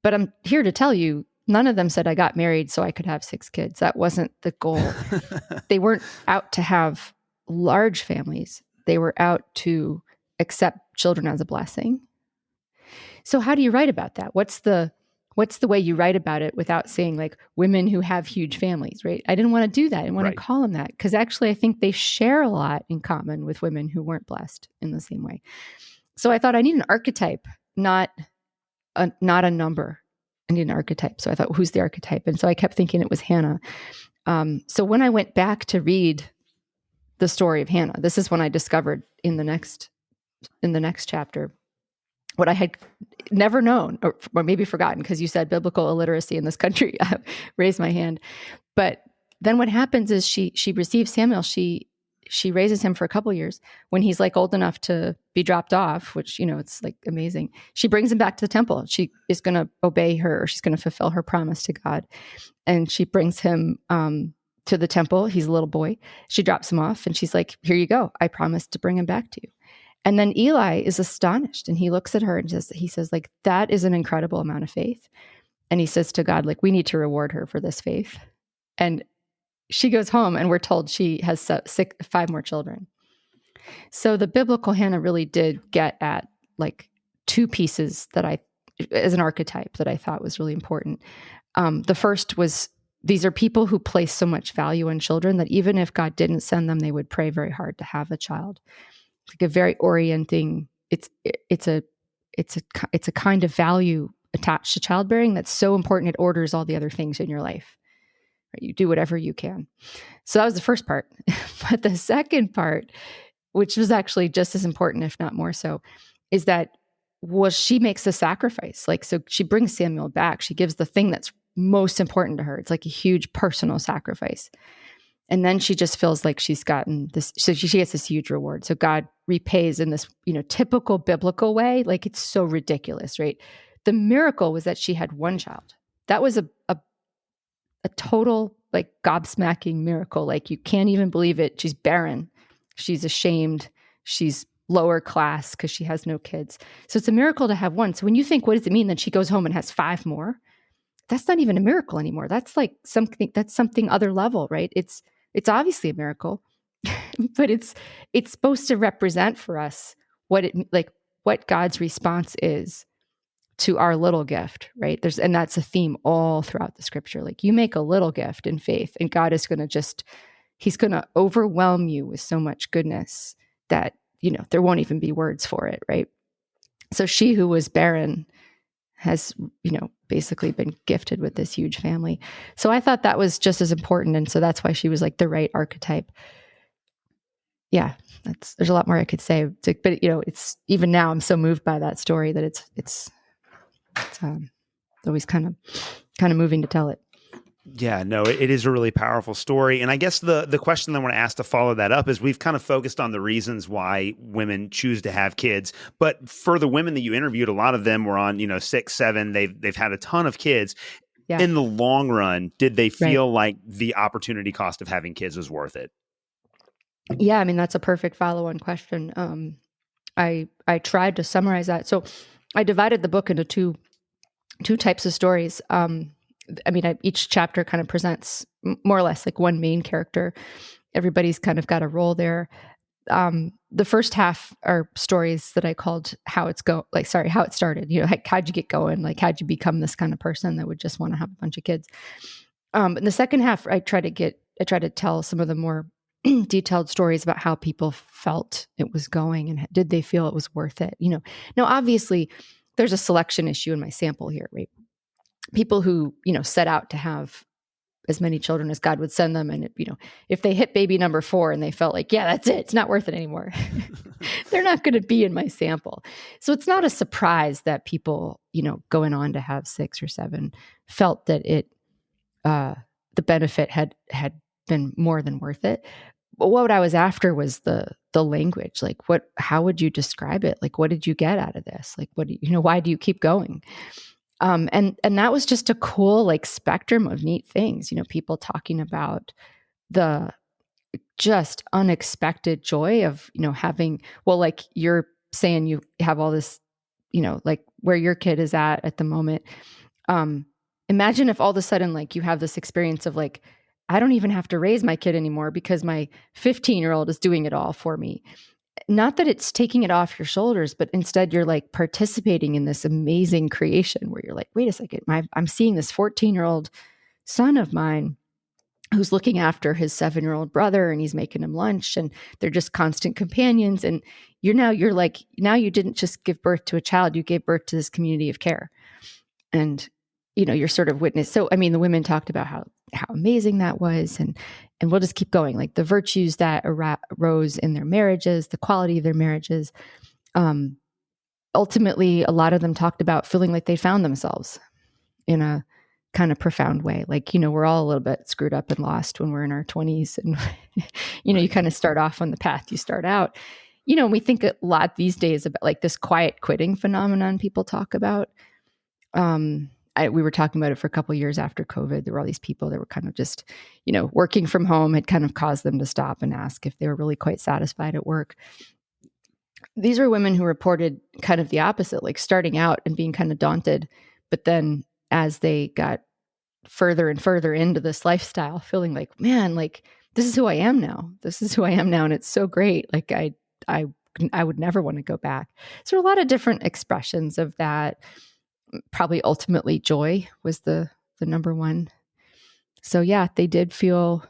But I'm here to tell you, none of them said I got married so I could have 6 kids. That wasn't the goal. They weren't out to have large families. They were out to accept children as a blessing. So how do you write about that? What's the way you write about it without saying, like, women who have huge families, right? I didn't want to do that. I didn't want to call them that, because actually I think they share a lot in common with women who weren't blessed in the same way. So I thought I need an archetype, not a number. I need an archetype. So I thought, who's the archetype? And so I kept thinking it was Hannah. So when I went back to read the story of Hannah, this is when I discovered in the next chapter what I had never known, or maybe forgotten, because you said biblical illiteracy in this country. Raise my hand. But then what happens is she receives Samuel. She raises him for a couple of years. When he's like old enough to be dropped off, which, it's like amazing, she brings him back to the temple. She is going to obey her, or she's going to fulfill her promise to God. And she brings him to the temple. He's a little boy. She drops him off and she's like, here you go. I promised to bring him back to you. And then Eli is astonished, and he looks at her and he says, like, that is an incredible amount of faith. And he says to God, like, we need to reward her for this faith. And she goes home, and we're told she has 5 more children. So the biblical Hannah really did get at, like, 2 pieces that as an archetype, that I thought was really important. The first was, these are people who place so much value in children that even if God didn't send them, they would pray very hard to have a child. Like a very orienting, it's a kind of value attached to childbearing that's so important it orders all the other things in your life. Right? You do whatever you can. So that was the first part. But the second part, which was actually just as important, if not more so, is that she makes a sacrifice. Like, so she brings Samuel back. She gives the thing that's most important to her. It's like a huge personal sacrifice. And then she just feels like she's gotten this, so she gets this huge reward. So God repays in this, typical biblical way. Like, it's so ridiculous, right? The miracle was that she had 1 child. That was a total, like, gobsmacking miracle. Like, you can't even believe it. She's barren. She's ashamed. She's lower class because she has no kids. So it's a miracle to have 1. So when you think, what does it mean that she goes home and has 5 more? That's not even a miracle anymore. That's like something other level, right? It's obviously a miracle, but it's supposed to represent for us what God's response is to our little gift, right? And that's a theme all throughout the scripture. Like, you make a little gift in faith, and God is going to he's going to overwhelm you with so much goodness that, there won't even be words for it, right? So she who was barren has, basically been gifted with this huge family. So I thought that was just as important. And so that's why she was like the right archetype. Yeah, there's a lot more I could say, but it's, even now I'm so moved by that story that it's always kind of moving to tell it. Yeah, no, it is a really powerful story. And I guess the question that I want to ask to follow that up is, we've kind of focused on the reasons why women choose to have kids. But for the women that you interviewed, a lot of them were on, 6, 7, they've had a ton of kids. Yeah. In the long run, did they feel like the opportunity cost of having kids was worth it? Yeah, I mean, that's a perfect follow-on question. I tried to summarize that. So I divided the book into two types of stories. Each chapter kind of presents more or less like one main character. Everybody's kind of got a role there. The first half are stories that I called how it started. How'd you get going? Like, how'd you become this kind of person that would just want to have a bunch of kids? And the second half, I try to tell some of the more detailed stories about how people felt it was going and did they feel it was worth it. Now obviously there's a selection issue in my sample here, right? People who set out to have as many children as God would send them, and if they hit baby number 4 and they felt like, yeah, that's it, it's not worth it anymore, they're not going to be in my sample. So it's not a surprise that people going on to have 6 or 7 felt that the benefit had been more than worth it. But what I was after was the language. Like, how would you describe it? Like, what did you get out of this? Like, why do you keep going? And that was just a cool spectrum of neat things. People talking about the just unexpected joy of having, well, like you're saying, you have all this, like where your kid is at the moment. Imagine if all of a sudden you have this experience of I don't even have to raise my kid anymore because my 15-year-old is doing it all for me. Not that it's taking it off your shoulders, but instead you're participating in this amazing creation where you're wait a second, I'm seeing this 14-year-old son of mine who's looking after his 7-year-old brother, and he's making him lunch, and they're just constant companions. And now you didn't just give birth to a child, you gave birth to this community of care. And you're sort of witness. So I mean, the women talked about how amazing that was, and we'll just keep going. The virtues that arose in their marriages, the quality of their marriages. Ultimately, a lot of them talked about feeling like they found themselves in a kind of profound way. We're all a little bit screwed up and lost when we're in our 20s, and you kind of start off on the path you start out. And we think a lot these days about this quiet quitting phenomenon people talk about. We were talking about it for a couple of years after COVID. There were all these people that were kind of just, working from home had kind of caused them to stop and ask if they were really quite satisfied at work. These were women who reported kind of the opposite, starting out and being kind of daunted, but then as they got further and further into this lifestyle, feeling man, this is who I am now. This is who I am now, and it's so great. I would never want to go back. So a lot of different expressions of that. Probably ultimately joy was the number one. So yeah, they did feel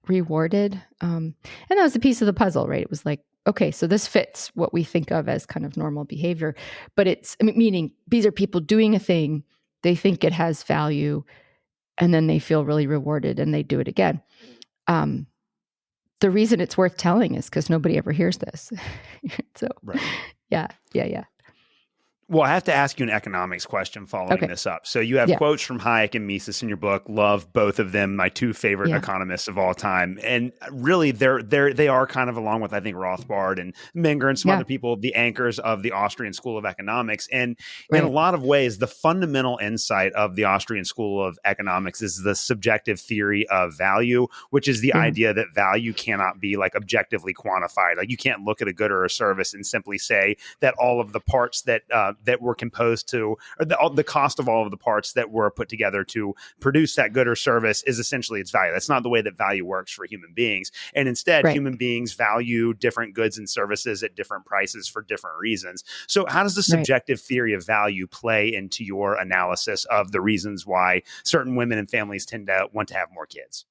rewarded. And that was a piece of the puzzle, right? It was okay, so this fits what we think of as kind of normal behavior, but meaning these are people doing a thing, they think it has value, and then they feel really rewarded and they do it again. The reason it's worth telling is because nobody ever hears this. So right. Yeah. Well, I have to ask you an economics question following this up. So you have quotes from Hayek and Mises in your book. Love both of them, my 2 favorite economists of all time. And really, they are kind of, along with, I think, Rothbard and Menger and some other people, the anchors of the Austrian School of Economics. And in a lot of ways, the fundamental insight of the Austrian School of Economics is the subjective theory of value, which is the idea that value cannot be objectively quantified. You can't look at a good or a service and simply say that all of the parts that were composed to, or the cost of all of the parts that were put together to produce that good or service is essentially its value. That's not the way that value works for human beings. And instead, human beings value different goods and services at different prices for different reasons. So how does the subjective theory of value play into your analysis of the reasons why certain women and families tend to want to have more kids?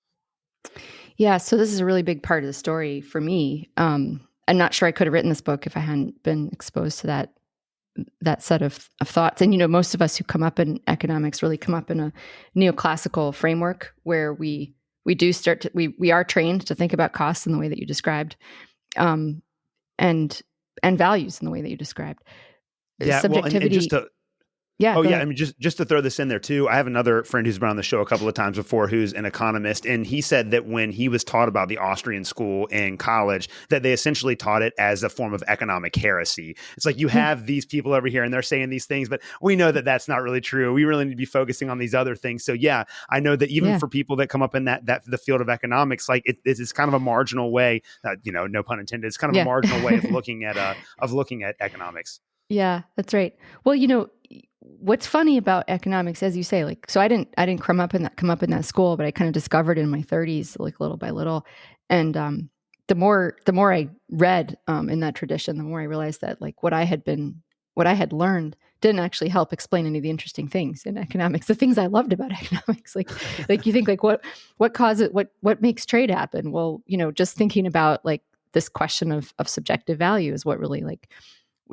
Yeah, so this is a really big part of the story for me. I'm not sure I could have written this book if I hadn't been exposed to that set of thoughts. And, most of us who come up in economics really come up in a neoclassical framework where we do start to, we are trained to think about costs in the way that you described, and values in the way that you described. Yeah, subjectivity. Yeah. Oh, yeah. I mean, just to throw this in there too, I have another friend who's been on the show a couple of times before, who's an economist, and he said that when he was taught about the Austrian school in college, that they essentially taught it as a form of economic heresy. It's you have these people over here and they're saying these things, but we know that that's not really true. We really need to be focusing on these other things. So yeah, I know that even for people that come up in that the field of economics, it's kind of a marginal way, no pun intended. It's kind of a marginal way of looking at economics. Yeah, that's right. Well, what's funny about economics, as you say, so I didn't come up in that school, but I kind of discovered it in my 30s, little by little. And the more I read in that tradition, the more I realized that what I had been what I had learned didn't actually help explain any of the interesting things in economics, the things I loved about economics. Like you think like what causes what makes trade happen? Well, just thinking about like this question of subjective value is what really like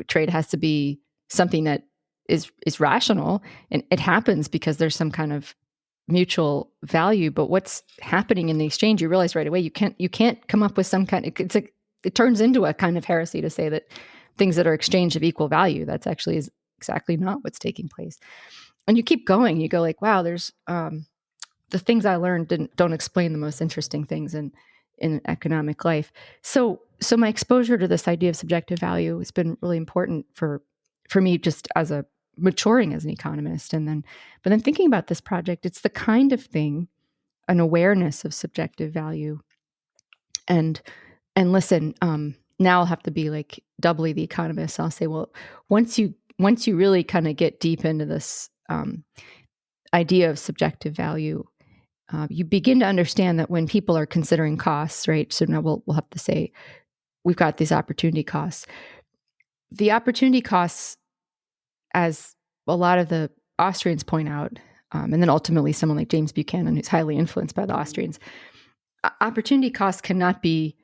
trade has to be something that is rational, and it happens because there's some kind of mutual value. But what's happening in the exchange, you realize right away you can't come up with some kind of, it turns into a kind of heresy to say that things that are exchanged of equal value, that's actually is exactly not what's taking place. And you keep going, you go like, wow, there's the things I learned don't explain the most interesting things in economic life. So my exposure to this idea of subjective value has been really important for me, just as a maturing as an economist. But then thinking about this project, it's the kind of thing, an awareness of subjective value. And listen, now I'll have to be like doubly the economist. I'll say, well, once you really kind of get deep into this idea of subjective value, you begin to understand that when people are considering costs, right? So now we'll have to say, we've got these opportunity costs. The opportunity costs, as a lot of the Austrians point out, and then ultimately someone like James Buchanan, who's highly influenced by the Austrians, opportunity costs cannot be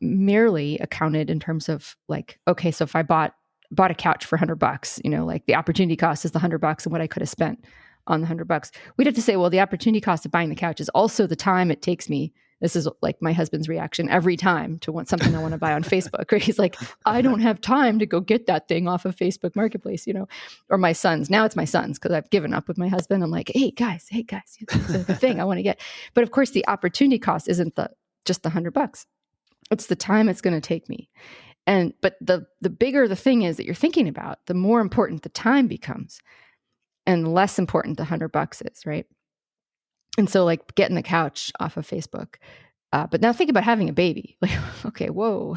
merely accounted in terms of like, okay, so if I bought a couch for $100, like the opportunity cost is the $100 and what I could have spent on the $100. We'd have to say, well, the opportunity cost of buying the couch is also the time it takes me. This is like my husband's reaction every time to want something I want to buy on Facebook. Right? He's like, I don't have time to go get that thing off of Facebook Marketplace, or my sons. Now it's my sons because I've given up with my husband. I'm like, hey guys, the thing I want to get. But of course, the opportunity cost isn't just the $100. It's the time it's going to take me. But the bigger the thing is that you're thinking about, the more important the time becomes, and less important the $100 is, right? And so like getting the couch off of Facebook. But now think about having a baby. Like, okay, whoa.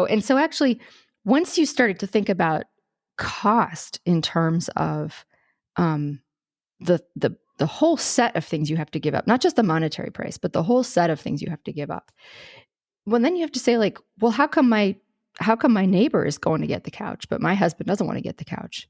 And so actually, once you started to think about cost in terms of the whole set of things you have to give up, not just the monetary price, but the whole set of things you have to give up. Well, then you have to say like, well, how come my neighbor is going to get the couch, but my husband doesn't want to get the couch?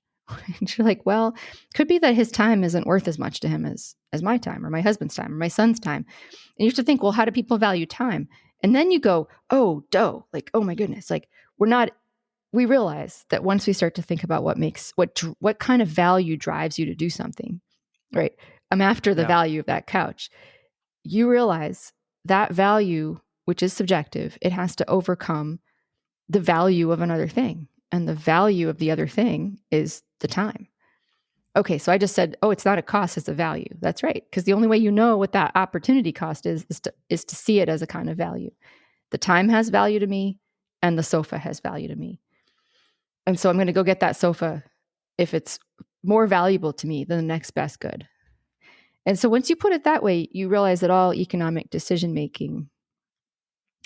And you're like, well, could be that his time isn't worth as much to him as my time or my husband's time or my son's time. And you have to think, well, how do people value time? And then you go, oh, like, oh my goodness, like we realize that once we start to think about what kind of value drives you to do something, right? I'm after the value of that couch. You realize that value, which is subjective, it has to overcome the value of another thing. And the value of the other thing is the time. Okay, so I just said, oh, it's not a cost, it's a value. That's right. Because the only way you know what that opportunity cost is to see it as a kind of value. The time has value to me, and the sofa has value to me. And so I'm going to go get that sofa if it's more valuable to me than the next best good. And so once you put it that way, you realize that all economic decision-making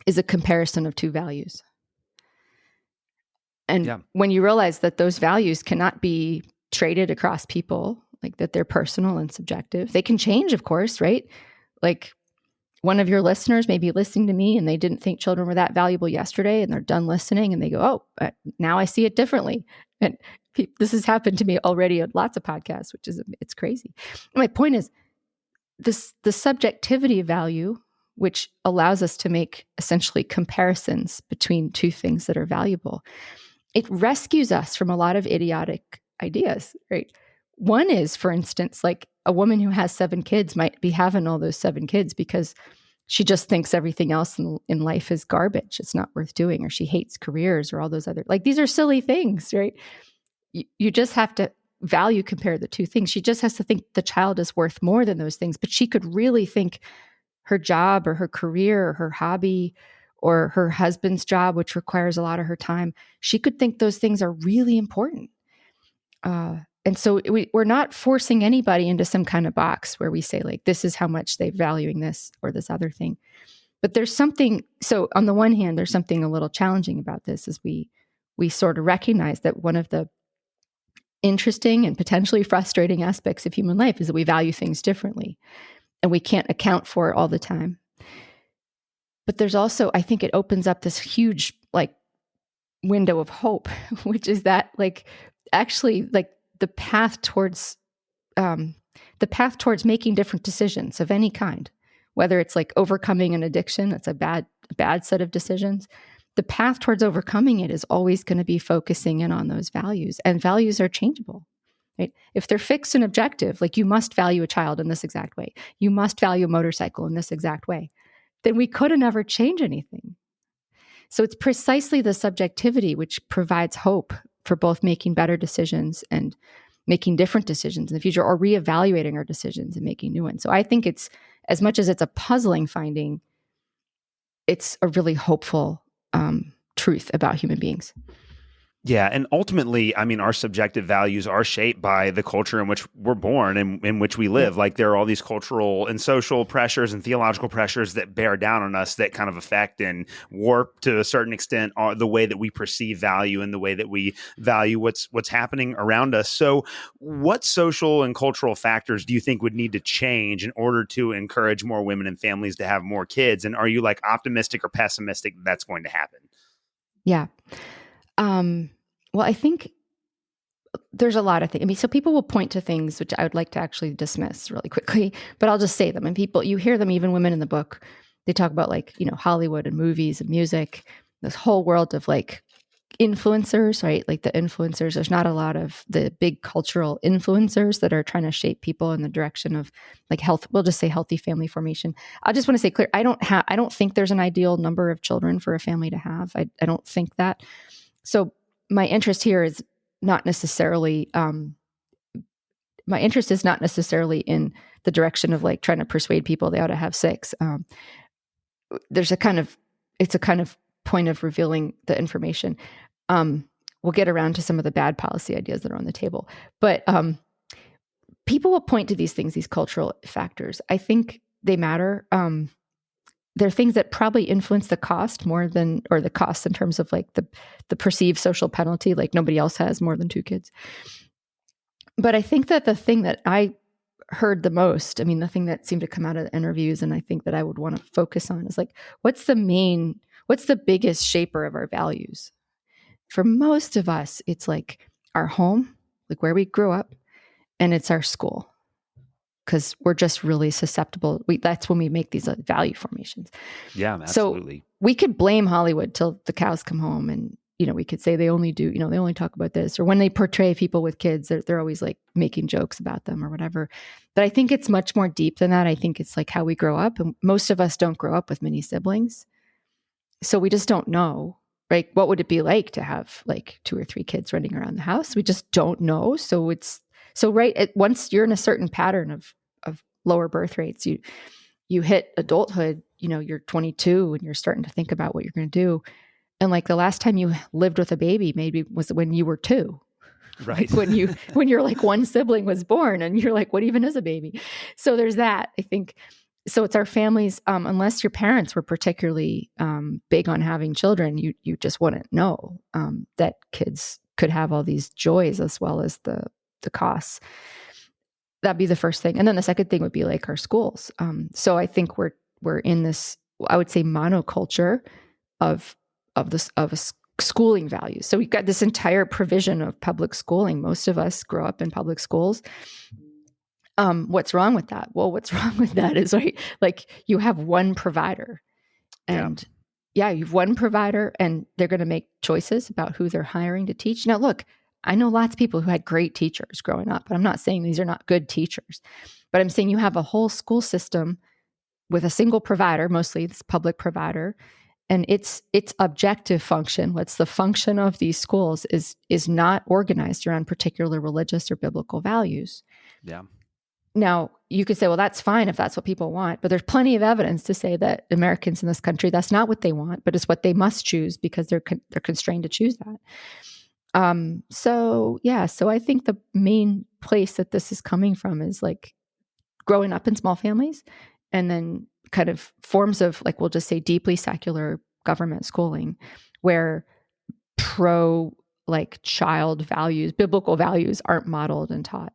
is a comparison of two values. And when you realize that those values cannot be traded across people, like that they're personal and subjective, they can change, of course, right? Like one of your listeners may be listening to me and they didn't think children were that valuable yesterday, and they're done listening and they go, oh, now I see it differently. And this has happened to me already on lots of podcasts, it's crazy. And my point is the subjectivity of value, which allows us to make essentially comparisons between two things that are valuable. It rescues us from a lot of idiotic ideas, right? One is, for instance, like a woman who has 7 kids might be having all those 7 kids because she just thinks everything else in life is garbage. It's not worth doing, or she hates careers or all those other, like these are silly things, right? You just have to value compare the two things. She just has to think the child is worth more than those things, but she could really think her job or her career or her hobby or her husband's job, which requires a lot of her time, she could think those things are really important. And so we're not forcing anybody into some kind of box where we say like, this is how much they're valuing this or this other thing. But there's something, so on the one hand, there's something a little challenging about this is we sort of recognize that one of the interesting and potentially frustrating aspects of human life is that we value things differently and we can't account for it all the time. But there's also, I think it opens up this huge like window of hope, which is that like actually like the path towards making different decisions of any kind, whether it's like overcoming an addiction, that's a bad set of decisions. The path towards overcoming it is always going to be focusing in on those values, and values are changeable, right? If they're fixed and objective, like you must value a child in this exact way, you must value a motorcycle in this exact way, then we couldn't ever change anything. So it's precisely the subjectivity which provides hope for both making better decisions and making different decisions in the future, or reevaluating our decisions and making new ones. So I think it's, as much as it's a puzzling finding, it's a really hopeful truth about human beings. Yeah. And ultimately, I mean, our subjective values are shaped by the culture in which we're born and in which we live. Like there are all these cultural and social pressures and theological pressures that bear down on us that kind of affect and warp to a certain extent the way that we perceive value and the way that we value what's happening around us. So what social and cultural factors do you think would need to change in order to encourage more women and families to have more kids? And are you like optimistic or pessimistic that that's going to happen? Yeah. Well, I think there's a lot of things. I mean, so people will point to things which I would like to actually dismiss really quickly, but I'll just say them. And people, you hear them, even women in the book, they talk about like, Hollywood and movies and music, this whole world of like influencers, right? Like the influencers, there's not a lot of the big cultural influencers that are trying to shape people in the direction of like health. We'll just say healthy family formation. I just want to say clear, I don't think there's an ideal number of children for a family to have. I don't think that. So my interest here is not necessarily, in the direction of like trying to persuade people they ought to have six. It's a kind of point of revealing the information. We'll get around to some of the bad policy ideas that are on the table, but people will point to these things, these cultural factors. I think they matter. There are things that probably influence the cost more than, or the cost in terms of like the perceived social penalty, like nobody else has more than 2 kids. But I think that the thing that I heard the most, I mean, the thing that seemed to come out of the interviews, and I think that I would want to focus on is like, what's the biggest shaper of our values? For most of us, it's like our home, like where we grew up, and it's our school. Because we're just really susceptible. That's when we make these value formations. Yeah, absolutely. So we could blame Hollywood till the cows come home, and we could say they only talk about this, or when they portray people with kids, they're always like making jokes about them or whatever. But I think it's much more deep than that. I think it's like how we grow up, and most of us don't grow up with many siblings, so we just don't know. Right? What would it be like to have like 2 or 3 kids running around the house? We just don't know. So once you're in a certain pattern of lower birth rates, you hit adulthood, you're 22 and you're starting to think about what you're going to do. And like the last time you lived with a baby maybe was when you were 2. Right. Like when you're like one sibling was born and you're like, what even is a baby? So there's that, I think. So it's our families, unless your parents were particularly big on having children, you just wouldn't know that kids could have all these joys as well as the costs. That'd be the first thing. And then the second thing would be like our schools. So I think we're in this, I would say, monoculture of schooling values. So we've got this entire provision of public schooling. Most of us grow up in public schools. What's wrong with that? Well, what's wrong with that is like you have one provider, and you've one provider, and they're going to make choices about who they're hiring to teach. Now, look, I know lots of people who had great teachers growing up, but I'm not saying these are not good teachers. But I'm saying you have a whole school system with a single provider, mostly this public provider, and its objective function, what's the function of these schools, is not organized around particular religious or biblical values. Yeah. Now, you could say, well, that's fine if that's what people want, but there's plenty of evidence to say that Americans in this country, that's not what they want, but it's what they must choose because they're constrained to choose that. So I think the main place that this is coming from is like growing up in small families, and then kind of forms of, like, we'll just say deeply secular government schooling where like child values, biblical values aren't modeled and taught.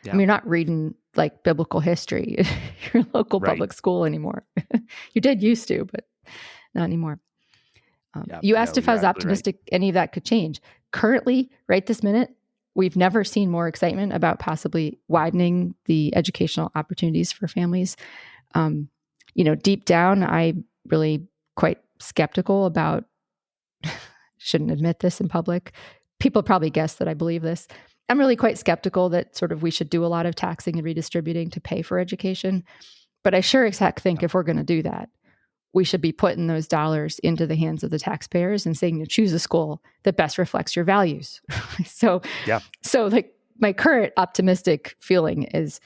Yeah. I mean, you're not reading like biblical history in your local public school anymore. You did used to, but not anymore. You asked if I you're was absolutely right. optimistic any of that could change. Currently, right this minute, we've never seen more excitement about possibly widening the educational opportunities for families. Deep down, I'm really quite skeptical about, shouldn't admit this in public. People probably guess that I believe this. I'm really quite skeptical that sort of we should do a lot of taxing and redistributing to pay for education. But I sure as heck think if we're going to do that, we should be putting those dollars into the hands of the taxpayers and saying, choose a school that best reflects your values. So like my current optimistic feeling is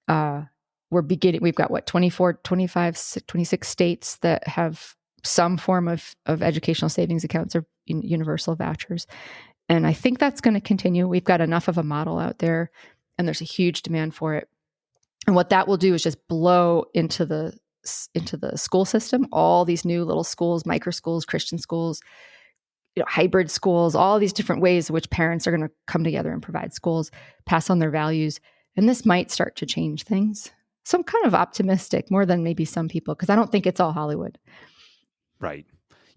we've got what, 24, 25, 26 states that have some form of educational savings accounts or universal vouchers. And I think that's going to continue. We've got enough of a model out there and there's a huge demand for it. And what that will do is just blow into the school system, all these new little schools, micro schools, Christian schools, hybrid schools, all these different ways in which parents are going to come together and provide schools, pass on their values. And this might start to change things. So I'm kind of optimistic more than maybe some people, because I don't think it's all Hollywood. Right.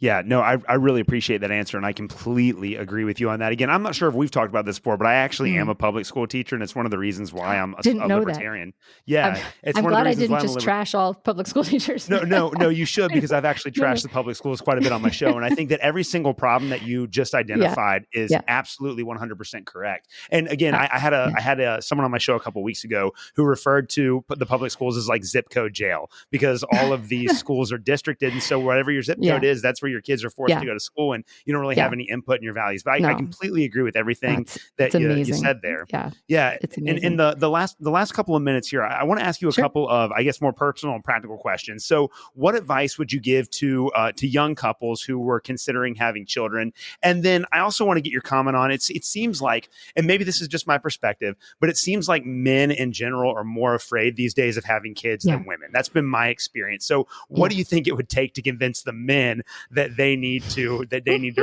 Yeah, no, I really appreciate that answer, and I completely agree with you on that. Again, I'm not sure if we've talked about this before, but I actually am a public school teacher, and it's one of the reasons why I'm a libertarian. Yeah, I'm glad I didn't just trash all public school teachers. No, you should, because I've actually trashed the public schools quite a bit on my show, and I think that every single problem that you just identified is absolutely 100% correct. And again, I had someone on my show a couple of weeks ago who referred to the public schools as like zip code jail, because all of these schools are districted, and so whatever your zip code is, that's where your kids are forced to go to school, and you don't really have any input in your values. But I completely agree with everything that you said there. Yeah. And the last couple of minutes here, I want to ask you a couple of, I guess, more personal and practical questions. So what advice would you give to young couples who were considering having children? And then I also want to get your comment on it. It seems like, and maybe this is just my perspective, but it seems like men in general are more afraid these days of having kids than women. That's been my experience. So what do you think it would take to convince the men that they need to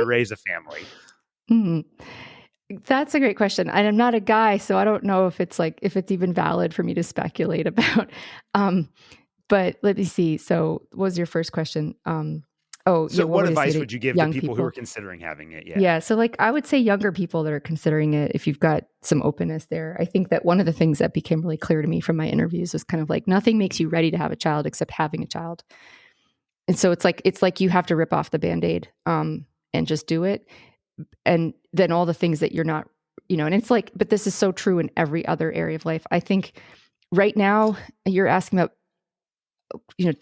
raise a family? That's a great question. And I'm not a guy, so I don't know if it's even valid for me to speculate about. But let me see. So what was your first question? What advice would you give to people who are considering having it? Yeah. So I would say younger people that are considering it, if you've got some openness there. I think that one of the things that became really clear to me from my interviews was kind of like nothing makes you ready to have a child except having a child. And so it's like you have to rip off the Band-Aid and just do it. And then all the things that you're not, and it's like, but this is so true in every other area of life. I think right now you're asking about,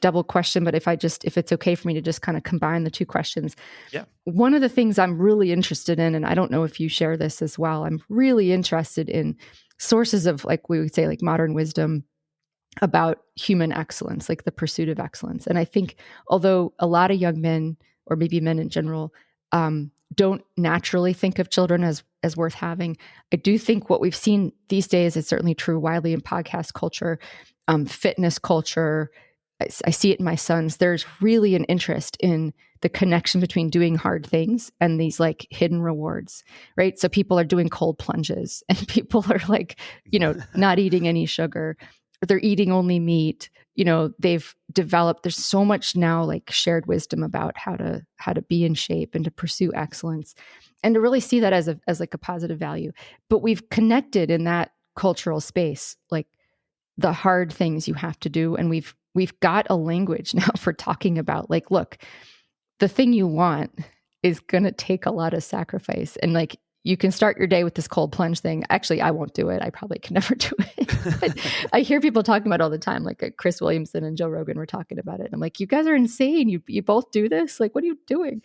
double question, but if it's okay for me to just kind of combine the two questions. Yeah. One of the things I'm really interested in, and I don't know if you share this as well, I'm really interested in sources of, like we would say, like modern wisdom about human excellence, like the pursuit of excellence. And I think although a lot of young men, or maybe men in general, don't naturally think of children as worth having, I do think what we've seen these days is certainly true widely in podcast culture, fitness culture. I see it in my sons. There's really an interest in the connection between doing hard things and these like hidden rewards, right? So people are doing cold plunges and people are like, not eating any sugar. They're eating only meat. They've developed, there's so much now like shared wisdom about how to be in shape and to pursue excellence and to really see that as like a positive value. But we've connected in that cultural space, like the hard things you have to do. And we've got a language now for talking about like, look, the thing you want is going to take a lot of sacrifice. And like, you can start your day with this cold plunge thing. Actually, I won't do it. I probably can never do it. But I hear people talking about it all the time. Like Chris Williamson and Joe Rogan were talking about it. I'm like, you guys are insane. You both do this? Like, what are you doing?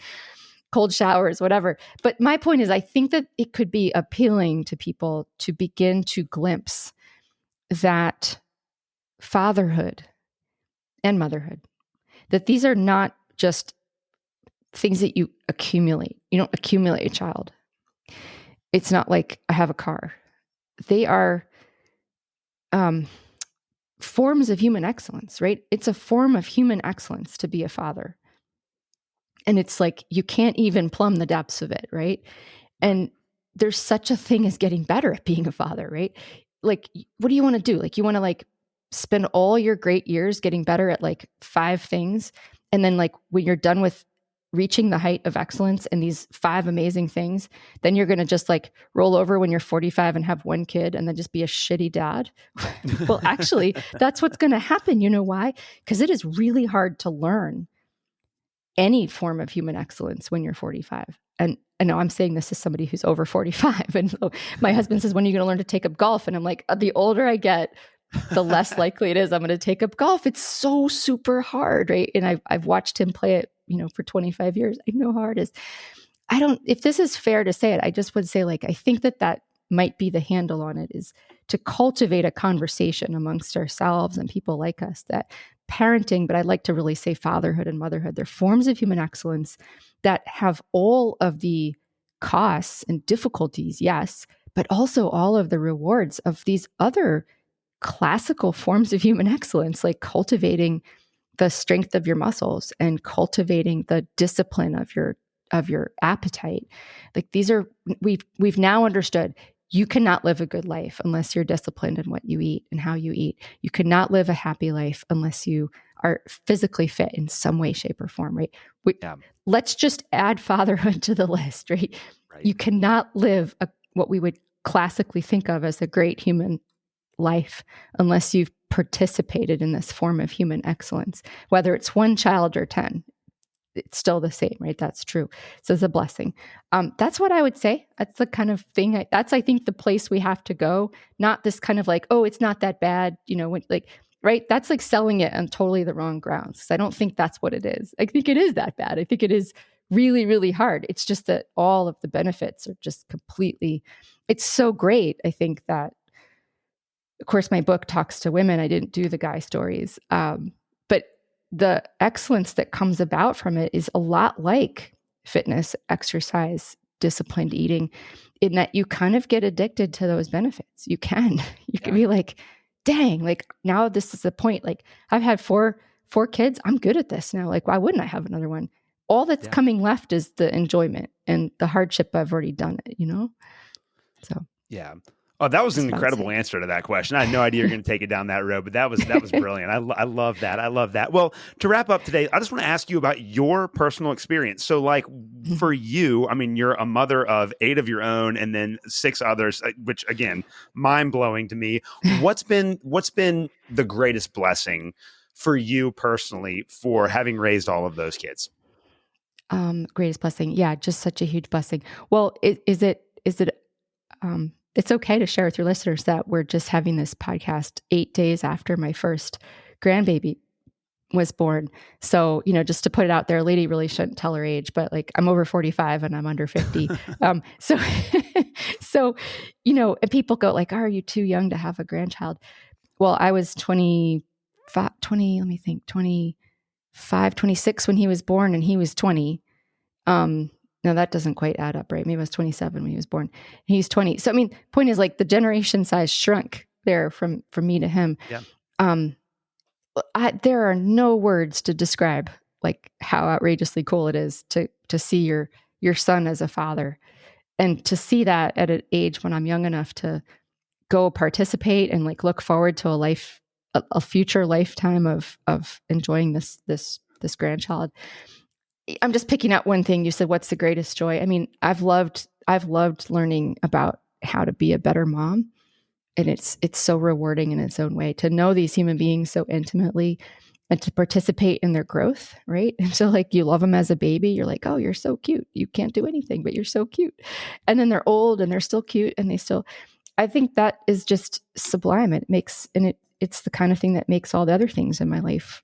Cold showers, whatever. But my point is, I think that it could be appealing to people to begin to glimpse that fatherhood and motherhood, that these are not just things that you accumulate. You don't accumulate a child. It's not like I have a car. They are forms of human excellence, right? It's a form of human excellence to be a father. And it's like, you can't even plumb the depths of it, right? And there's such a thing as getting better at being a father, right? Like, what do you want to do? Like, you want to like spend all your great years getting better at like 5 things. And then like when you're done with reaching the height of excellence and these 5 amazing things, then you're going to just like roll over when you're 45 and have 1 kid and then just be a shitty dad. Well, actually, that's what's going to happen. You know why? Because it is really hard to learn any form of human excellence when you're 45. And I know I'm saying this as somebody who's over 45. And so my husband says, when are you going to learn to take up golf? And I'm like, the older I get, the less likely it is I'm going to take up golf. It's so super hard, right? And I've watched him play it, for 25 years. I know how hard it is. If this is fair to say it, I just would say, like, I think that might be the handle on it, is to cultivate a conversation amongst ourselves and people like us that parenting, but I'd like to really say fatherhood and motherhood, they're forms of human excellence that have all of the costs and difficulties, yes, but also all of the rewards of these other classical forms of human excellence, like cultivating the strength of your muscles and cultivating the discipline of your appetite. Like, these are, we've now understood, you cannot live a good life unless you're disciplined in what you eat and how you eat. You cannot live a happy life unless you are physically fit in some way, shape, or form, right? Let's just add fatherhood to the list, right? You cannot live what we would classically think of as a great human life unless you've participated in this form of human excellence, whether it's 1 child or 10. It's still the same, right? That's true. So it's a blessing. That's what I would say. That's the kind of thing. I think the place we have to go. Not this kind of like, oh, it's not that bad, right? That's like selling it on totally the wrong grounds. I don't think that's what it is. I think it is that bad. I think it is really, really hard. It's just that all of the benefits are just completely. It's so great. I think that, of course, my book talks to women. I didn't do the guy stories, but the excellence that comes about from it is a lot like fitness, exercise, disciplined eating, in that you kind of get addicted to those benefits. You can be like, dang, like now this is the point. Like, I've had four kids. I'm good at this now. Like, why wouldn't I have another one? All that's coming left is the enjoyment and the hardship. I've already done it, So. Yeah. Oh, that was an incredible answer to that question. I had no idea you're going to take it down that road, but that was brilliant. I love that. I love that. Well, to wrap up today, I just want to ask you about your personal experience. So, like, for you, I mean, you're a mother of 8 of your own and then 6 others, which, again, mind blowing to me. What's been the greatest blessing for you personally for having raised all of those kids? Greatest blessing, yeah, just such a huge blessing. Well, is it? It's okay to share with your listeners that we're just having this podcast 8 days after my first grandbaby was born. So, just to put it out there, a lady really shouldn't tell her age, but like, I'm over 45 and I'm under 50. So, and people go like, are you too young to have a grandchild? Well, I was 25, 26 when he was born, and he was 20. No, that doesn't quite add up, right? Maybe I was 27 when he was born. He's 20. So, I mean, point is, like, the generation size shrunk there from me to him. Yeah. There are no words to describe like how outrageously cool it is to see your son as a father, and to see that at an age when I'm young enough to go participate and like look forward to a future lifetime of enjoying this grandchild. I'm just picking out one thing. You said, what's the greatest joy? I mean, I've loved learning about how to be a better mom. And it's so rewarding in its own way to know these human beings so intimately and to participate in their growth, right? And so, like, you love them as a baby. You're like, oh, you're so cute. You can't do anything, but you're so cute. And then they're old and they're still cute, and I think that is just sublime. It's the kind of thing that makes all the other things in my life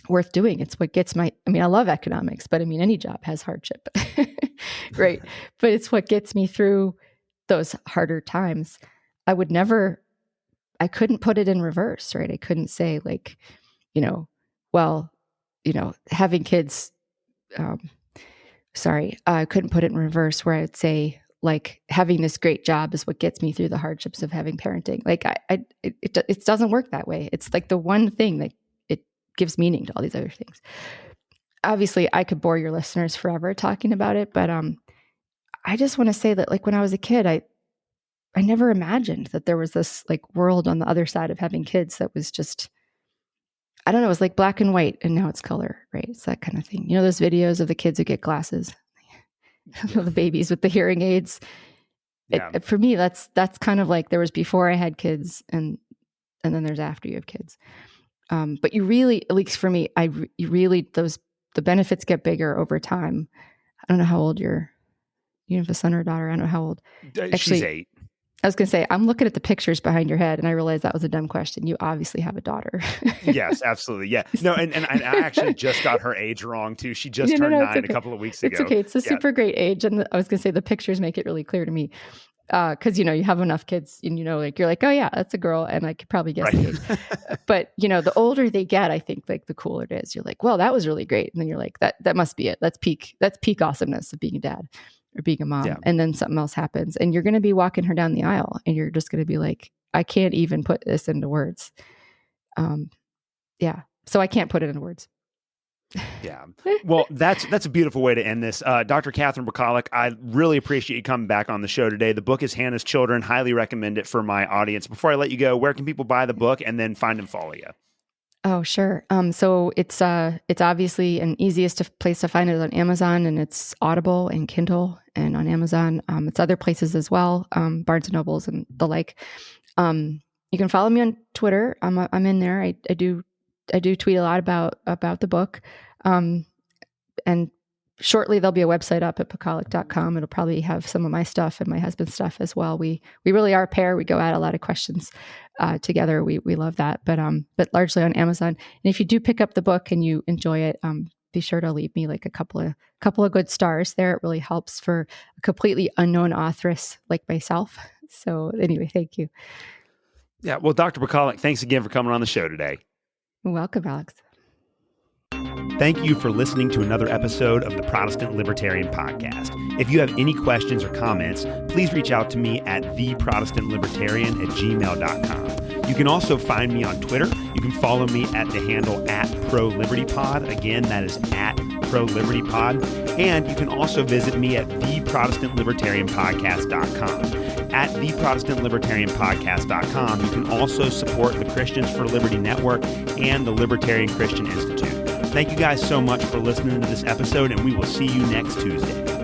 worth doing. It's what gets I love economics, but I mean, any job has hardship, right? But it's what gets me through those harder times. I couldn't put it in reverse, right? I couldn't say like, having kids, I couldn't put it in reverse where I would say like having this great job is what gets me through the hardships of having parenting. Like it doesn't work that way. It's like the one thing that gives meaning to all these other things. Obviously, I could bore your listeners forever talking about it, but I just want to say that, like, when I was a kid, I never imagined that there was this like world on the other side of having kids that was just I don't know, it was like black and white and now it's color, right? It's that kind of thing. You know, those videos of the kids who get glasses, the babies with the hearing aids. Yeah. For me, that's kind of like there was before I had kids and then there's after you have kids. But you really, at least for me, the benefits get bigger over time. I don't know how old you have a son or a daughter. I don't know how old. Actually, she's 8. I was going to say, I'm looking at the pictures behind your head and I realized that was a dumb question. You obviously have a daughter. Yes, absolutely. Yeah. No, and I actually just got her age wrong too. She just turned 9 a couple of weeks ago. It's okay. It's a super great age. And I was going to say the pictures make it really clear to me. Cause you have enough kids and you're like, oh yeah, that's a girl. And I could probably guess the age. But the older they get, I think like the cooler it is. You're like, well, that was really great. And then you're like, that must be it. That's peak awesomeness of being a dad or being a mom. Yeah. And then something else happens and you're going to be walking her down the aisle and you're just going to be like, I can't even put this into words. Yeah. So I can't put it into words. Yeah. Well, that's a beautiful way to end this. Dr. Catherine Pakaluk, I really appreciate you coming back on the show today. The book is Hannah's Children. Highly recommend it for my audience. Before I let you go, where can people buy the book and then find and follow you? Oh, sure. So it's obviously an easiest place to find it on Amazon, and it's Audible and Kindle and on Amazon. It's other places as well, Barnes and Nobles and the like. You can follow me on Twitter. I'm in there. I do tweet a lot about the book. And shortly there'll be a website up at pakaluk.com. It'll probably have some of my stuff and my husband's stuff as well. We really are a pair. We go at a lot of questions together. We love that, but largely on Amazon. And if you do pick up the book and you enjoy it, be sure to leave me like a couple of good stars there. It really helps for a completely unknown authoress like myself. So anyway, thank you. Yeah. Well, Dr. Pakaluk, thanks again for coming on the show today. Welcome, Alex. Thank you for listening to another episode of the Protestant Libertarian Podcast. If you have any questions or comments, please reach out to me at theprotestantlibertarian@gmail.com. You can also find me on Twitter. You can follow me at the handle @ProLibertyPod. Again, that is @ProLibertyPod. And you can also visit me at theprotestantlibertarianpodcast.com. At theprotestantlibertarianpodcast.com, you can also support the Christians for Liberty Network and the Libertarian Christian Institute. Thank you guys so much for listening to this episode, and we will see you next Tuesday.